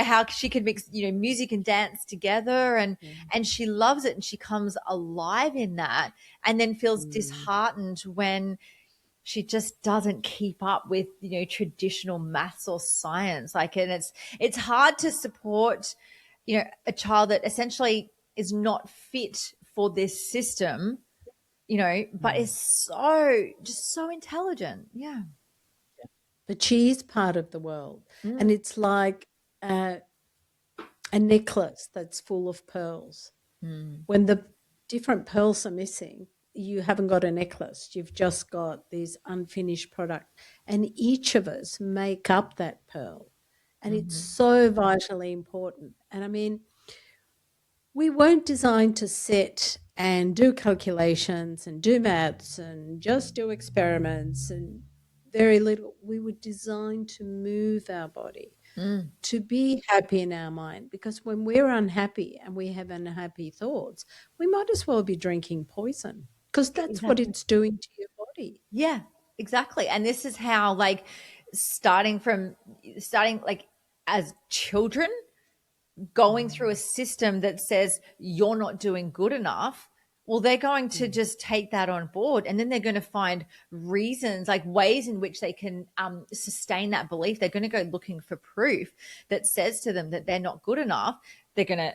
how she can mix, music and dance together, and she loves it, and she comes alive in that, and then feels disheartened when she just doesn't keep up with, traditional maths or science. Like, and it's hard to support, a child that essentially is not fit for this system, but is so intelligent. Yeah. But she is part of the world. Mm. And it's like a necklace that's full of pearls. When the different pearls are missing, you haven't got a necklace. You've just got this unfinished product. And each of us make up that pearl. And it's so vitally important. And I mean, we weren't designed to sit and do calculations and do maths and just do experiments and very little. We were designed to move our body, to be happy in our mind, because when we're unhappy and we have unhappy thoughts, we might as well be drinking poison, because that's what Exactly. it's doing to your body. Yeah, exactly. And this is how, like, starting like as children, going through a system that says you're not doing good enough, well, they're going to just take that on board, and then they're going to find reasons, like ways in which they can sustain that belief. They're going to go looking for proof that says to them that they're not good enough. They're going to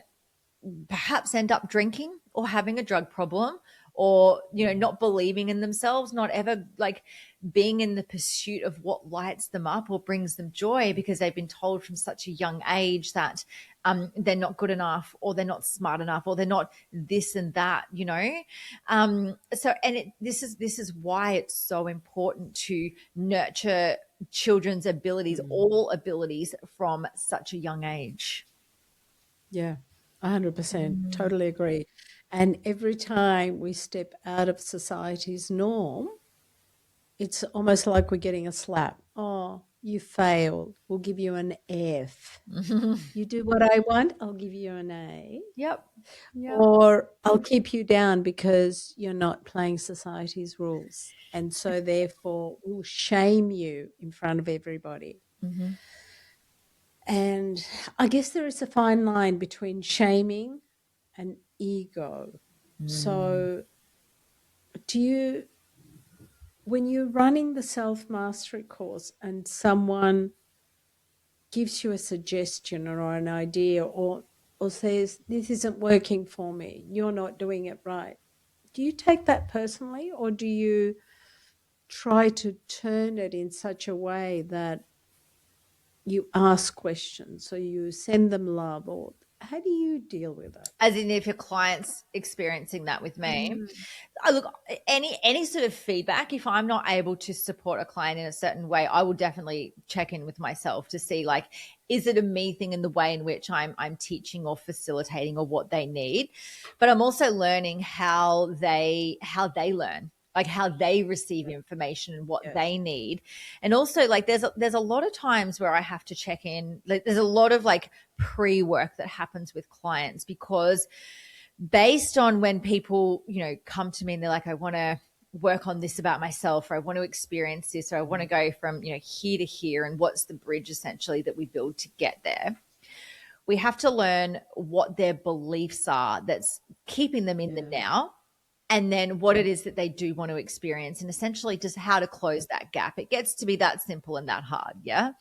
perhaps end up drinking or having a drug problem, or not believing in themselves, not ever like being in the pursuit of what lights them up or brings them joy, because they've been told from such a young age that they're not good enough, or they're not smart enough, or they're not this and that, so, and this is why it's so important to nurture children's abilities, all abilities, from such a young age. Yeah, 100%. Totally agree. And every time we step out of society's norm, it's almost like we're getting a slap. Oh, you failed. We'll give you an F. You do what I want, I'll give you an A. Yep. Yep. Or I'll keep you down because you're not playing society's rules. And so therefore we'll shame you in front of everybody. And I guess there is a fine line between shaming and ego. So when you're running the self-mastery course and someone gives you a suggestion or an idea, or says, this isn't working for me, you're not doing it right, do you take that personally, or do you try to turn it in such a way that you ask questions, so you send them love, or how do you deal with it? As in, if your client's experiencing that with me, Mm. look, any sort of feedback, if I'm not able to support a client in a certain way, I will definitely check in with myself to see, like, is it a me thing in the way in which I'm teaching or facilitating or what they need? But I'm also learning how they learn, like how they receive information and what Yes. they need. And also, like, there's a lot of times where I have to check in. Like, there's a lot of like pre-work that happens with clients, because based on when people, come to me and they're like, I want to work on this about myself, or I want to experience this, or I want to go from, here to here, and what's the bridge essentially that we build to get there. We have to learn what their beliefs are that's keeping them in the now, and then what it is that they do want to experience, and essentially just how to close that gap. It gets to be that simple and that hard. Yeah.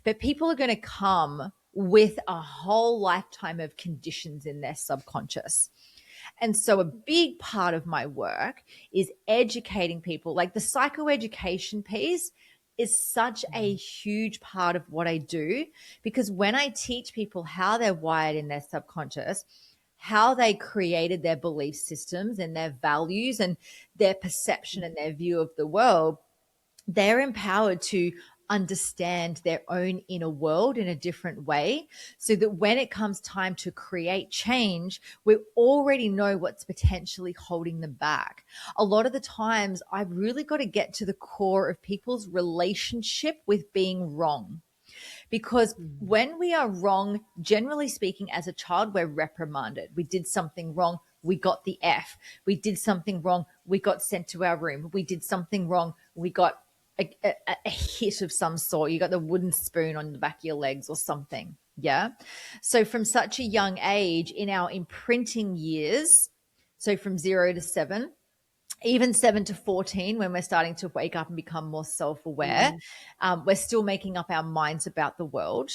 But people are going to come with a whole lifetime of conditions in their subconscious. And so a big part of my work is educating people. Like, the psychoeducation piece is such a huge part of what I do, because when I teach people how they're wired in their subconscious, how they created their belief systems and their values and their perception and their view of the world, they're empowered to understand their own inner world in a different way, so that when it comes time to create change, we already know what's potentially holding them back. A lot of the times, I've really got to get to the core of people's relationship with being wrong. Because when we are wrong, generally speaking, as a child, we're reprimanded. We did something wrong, we got the F. We did something wrong, we got sent to our room. We did something wrong, we got a hit of some sort. You got the wooden spoon on the back of your legs or something. Yeah. So from such a young age, in our imprinting years, so from 0 to 7, even 7 to 14, when we're starting to wake up and become more self-aware, we're still making up our minds about the world.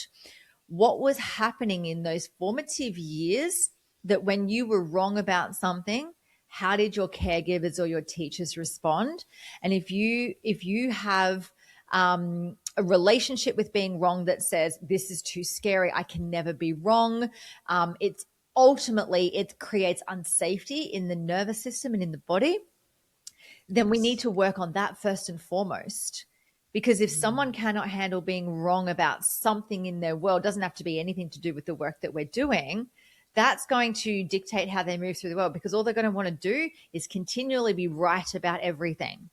What was happening in those formative years, that when you were wrong about something, how did your caregivers or your teachers respond? And if you have a relationship with being wrong that says, this is too scary, I can never be wrong, it's ultimately, it creates unsafety in the nervous system and in the body, then we need to work on that first and foremost. Because if someone cannot handle being wrong about something in their world, doesn't have to be anything to do with the work that we're doing, that's going to dictate how they move through the world, because all they're going to want to do is continually be right about everything.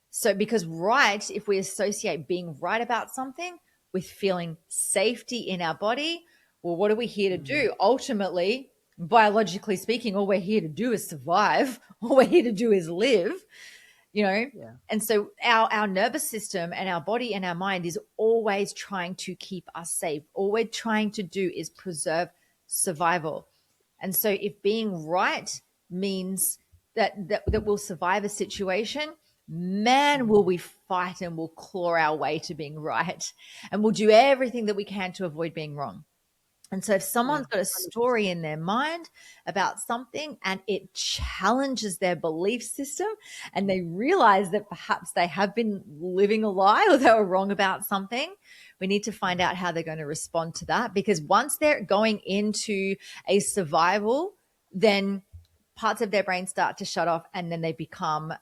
So because right, if we associate being right about something with feeling safety in our body, well, what are we here to do? Ultimately, biologically speaking, all we're here to do is survive. All we're here to do is live. And so our nervous system and our body and our mind is always trying to keep us safe. All we're trying to do is preserve survival. And so if being right means that we'll survive a situation, man, will we fight and we'll claw our way to being right, and we'll do everything that we can to avoid being wrong. And so if someone's got a story in their mind about something and it challenges their belief system, and they realize that perhaps they have been living a lie or they were wrong about something, we need to find out how they're going to respond to that. Because once they're going into a survival, then parts of their brain start to shut off, and then they become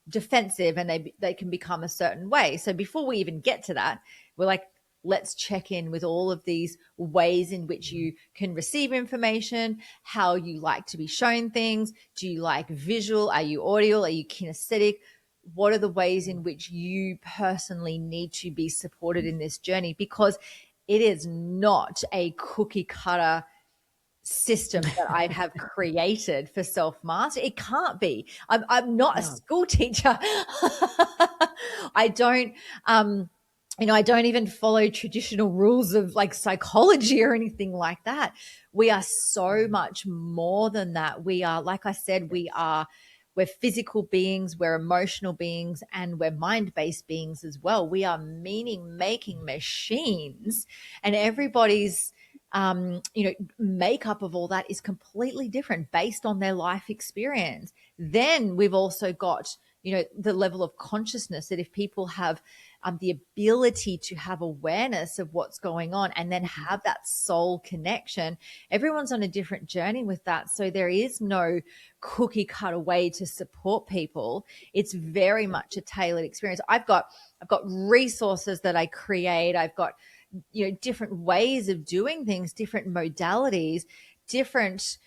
defensive, and they can become a certain way. So before we even get to that, we're like, let's check in with all of these ways in which you can receive information, how you like to be shown things. Do you like visual? Are you audio? Are you kinesthetic? What are the ways in which you personally need to be supported in this journey? Because it is not a cookie cutter system that I have created for self-mastery. It can't be. I'm not a school teacher. I don't I don't even follow traditional rules of like psychology or anything like that. We are so much more than that. We are, like I said, we're physical beings, we're emotional beings, and we're mind-based beings as well. We are meaning-making machines, and everybody's makeup of all that is completely different based on their life experience. Then we've also got, the level of consciousness that if people have the ability to have awareness of what's going on and then have that soul connection. Everyone's on a different journey with that. So there is no cookie cutter way to support people. It's very much a tailored experience. I've got resources that I create. I've got, different ways of doing things, different modalities, different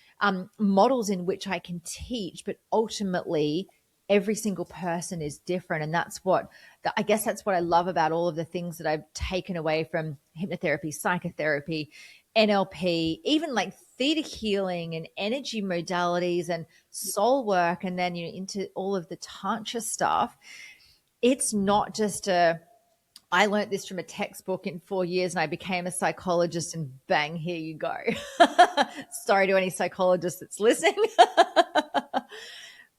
models in which I can teach, but ultimately every single person is different. And that's what I guess that's what I love about all of the things that I've taken away from hypnotherapy, psychotherapy, NLP, even like theta healing and energy modalities and soul work, and then into all of the Tantra stuff. It's not just I learned this from a textbook in 4 years and I became a psychologist and bang, here you go. Sorry to any psychologist that's listening.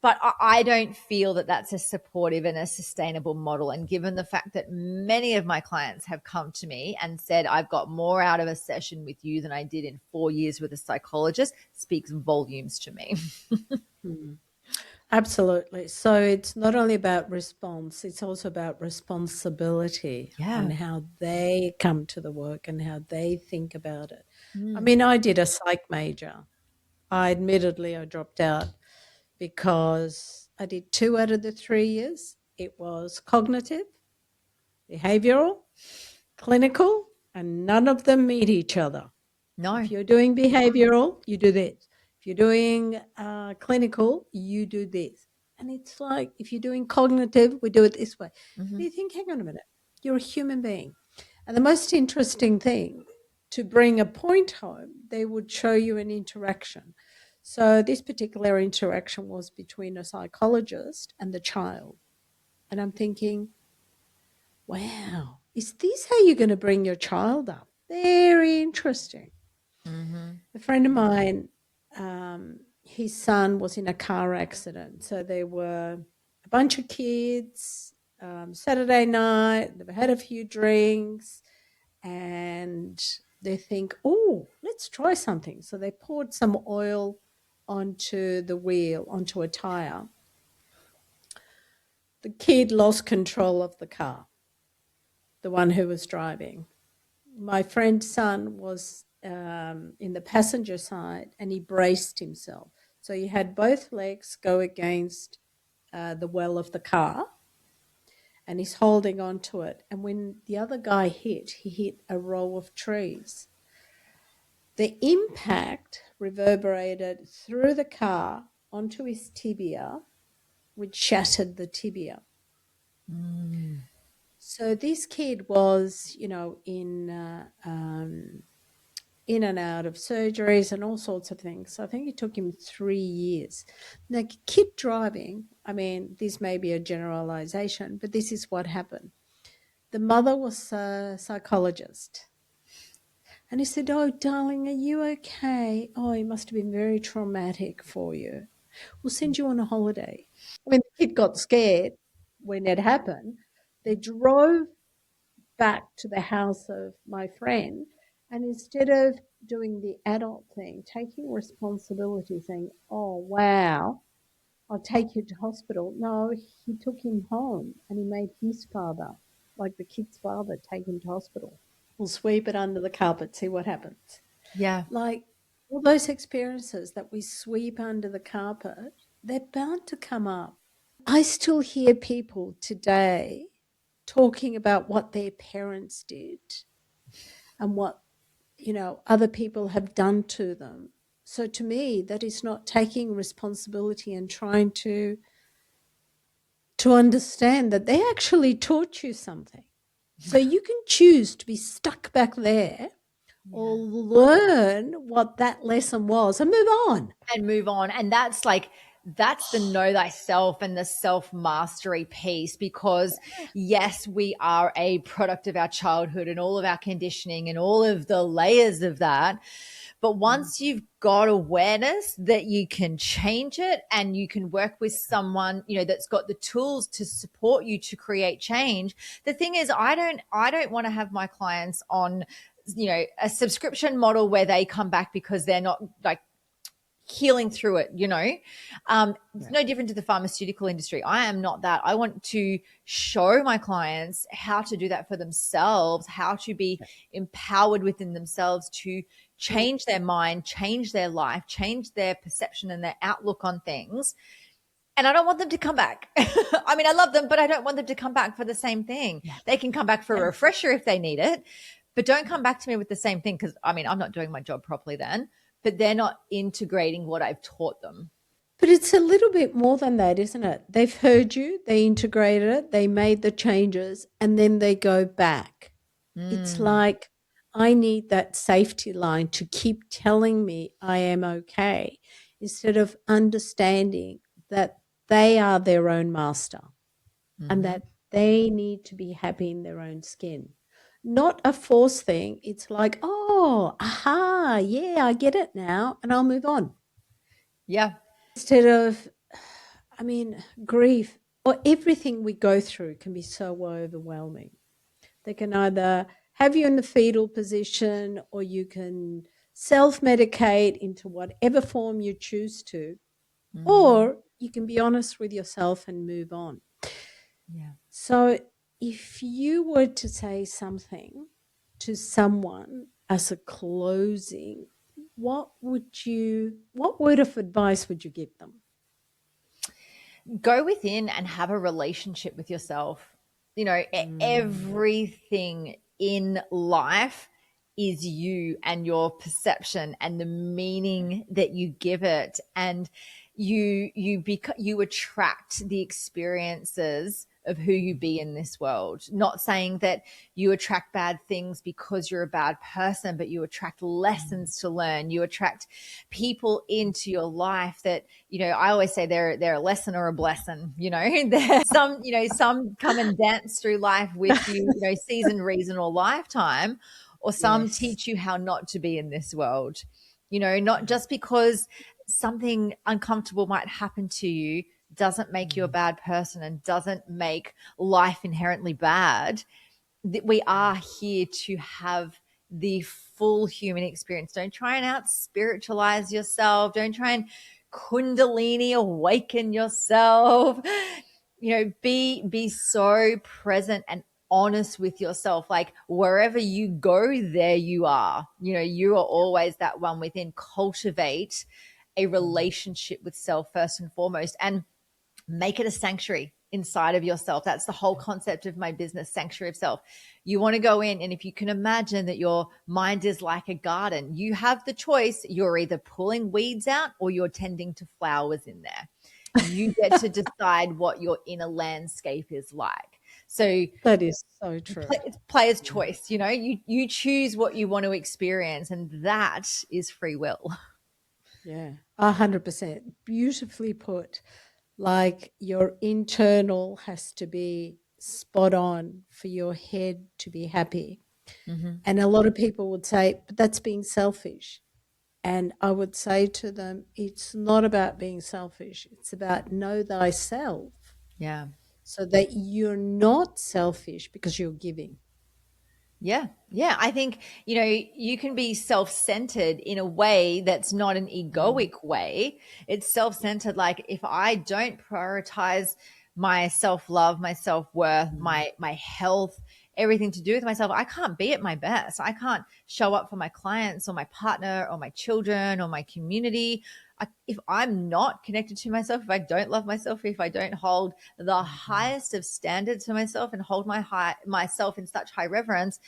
But I don't feel that that's a supportive and a sustainable model. And given the fact that many of my clients have come to me and said, I've got more out of a session with you than I did in 4 years with a psychologist, speaks volumes to me. Absolutely. So it's not only about response, it's also about responsibility on how they come to the work and how they think about it. I mean, I did a psych major. I dropped out because I did 2 out of the 3 years. It was cognitive, behavioral, clinical, and none of them meet each other. No. If you're doing behavioral, you do this. If you're doing clinical, you do this. And it's like, if you're doing cognitive, we do it this way. You think, hang on a minute, you're a human being. And the most interesting thing, to bring a point home, they would show you an interaction. So this particular interaction was between a psychologist and the child. And I'm thinking, wow, is this how you're going to bring your child up? Very interesting. A friend of mine, his son was in a car accident. So there were a bunch of kids, Saturday night, they've had a few drinks, and they think, oh, let's try something. So they poured some oil onto the wheel, onto a tire. The kid lost control of the car, the one who was driving. My friend's son was in the passenger side and he braced himself. So he had both legs go against the well of the car and he's holding on to it. And when the other guy he hit a row of trees. The impact reverberated through the car onto his tibia, which shattered the tibia. So this kid was, in and out of surgeries and all sorts of things. So I think it took him 3 years. Now, kid driving, I mean, this may be a generalization, but this is what happened. The mother was a psychologist. And he said, oh, darling, are you okay? Oh, it must have been very traumatic for you. We'll send you on a holiday. When the kid got scared, when it happened, they drove back to the house of my friend, and instead of doing the adult thing, taking responsibility, saying, oh, wow, I'll take you to hospital. No, he took him home and he made his father, like the kid's father, take him to hospital. We'll sweep it under the carpet, see what happens. Yeah. Like all those experiences that we sweep under the carpet, they're bound to come up. I still hear people today talking about what their parents did and what, other people have done to them. So to me, that is not taking responsibility and trying to understand that they actually taught you something. So you can choose to be stuck back there or learn what that lesson was and move on. And that's the know thyself and the self-mastery piece, because yes, we are a product of our childhood and all of our conditioning and all of the layers of that. But once you've got awareness that you can change it and you can work with someone, that's got the tools to support you to create change. The thing is, I don't want to have my clients on, a subscription model where they come back because they're not like healing through it, it's no different to the pharmaceutical industry. I am not that. I want to show my clients how to do that for themselves, how to be empowered within themselves to change their mind, change their life, change their perception and their outlook on things. And I don't want them to come back. I mean, I love them, but I don't want them to come back for the same thing. They can come back for a refresher if they need it, but don't come back to me with the same thing, because, I mean, I'm not doing my job properly then, but they're not integrating what I've taught them. But it's a little bit more than that, isn't it? They've heard you, they integrated it, they made the changes, and then they go back. It's like, I need that safety line to keep telling me I am okay, instead of understanding that they are their own master and that they need to be happy in their own skin. Not a force thing. It's like, oh, aha, yeah, I get it now, and I'll move on. Yeah. Instead of, I mean, grief or everything we go through can be so overwhelming. They can either have you in the fetal position, or you can self-medicate into whatever form you choose to, or you can be honest with yourself and move on. Yeah. So if you were to say something to someone as a closing, what word of advice would you give them? Go within and have a relationship with yourself. Everything in life is you and your perception and the meaning that you give it, and you attract the experiences of who you be in this world. Not saying that you attract bad things because you're a bad person, but you attract lessons to learn. You attract people into your life that, I always say they're a lesson or a blessing. There's some come and dance through life with you, season, reason, or lifetime, or some teach you how not to be in this world. Not just because something uncomfortable might happen to you doesn't make you a bad person and doesn't make life inherently bad. We are here to have the full human experience. Don't try and out spiritualize yourself. Don't try and Kundalini awaken yourself. Be so present and honest with yourself. Like, wherever you go, there you are. You are always that one within. Cultivate a relationship with self first and foremost, and make it a sanctuary inside of yourself. That's the whole concept of my business, Sanctuary of Self. You want to go in, and if you can imagine that your mind is like a garden, you have the choice. You're either pulling weeds out or you're tending to flowers in there. You get to decide what your inner landscape is like. So that is so true. Player's choice. You choose what you want to experience, and that is free will. Yeah, 100%. Beautifully put. Like, your internal has to be spot on for your head to be happy. And a lot of people would say, but that's being selfish. And I would say to them, it's not about being selfish. It's about know thyself. Yeah. So that you're not selfish because you're giving. Yeah. Yeah. I think, you can be self-centered in a way that's not an egoic way. It's self-centered. Like, if I don't prioritize my self-love, my self-worth, my health, everything to do with myself, I can't be at my best. I can't show up for my clients or my partner or my children or my community. If I'm not connected to myself, if I don't love myself, if I don't hold the highest of standards for myself and hold myself in such high reverence,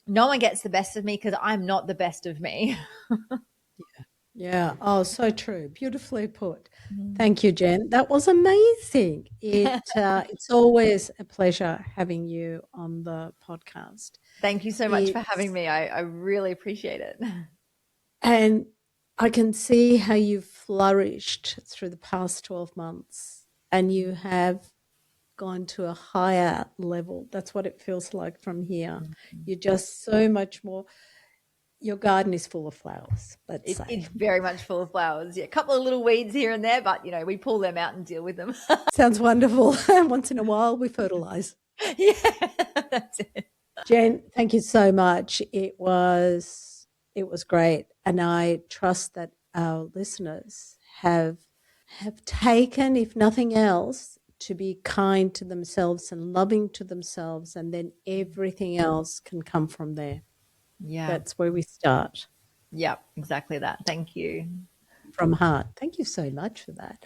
no one gets the best of me because I'm not the best of me. Yeah. Oh, so true. Beautifully put. Thank you, Jen. That was amazing. It's always a pleasure having you on the podcast. Thank you so much for having me. I really appreciate it. And I can see how you've flourished through the past 12 months, and you have gone to a higher level. That's what it feels like from here. You're just so much more. Your garden is full of flowers, let's say. It's very much full of flowers. Yeah, a couple of little weeds here and there, but, we pull them out and deal with them. Sounds wonderful. Once in a while, we fertilize. Yeah, that's it. Jen, thank you so much. It was great. And I trust that our listeners have taken, if nothing else, to be kind to themselves and loving to themselves, and then everything else can come from there. Yeah. That's where we start. Yeah, exactly that. Thank you. From heart. Thank you so much for that.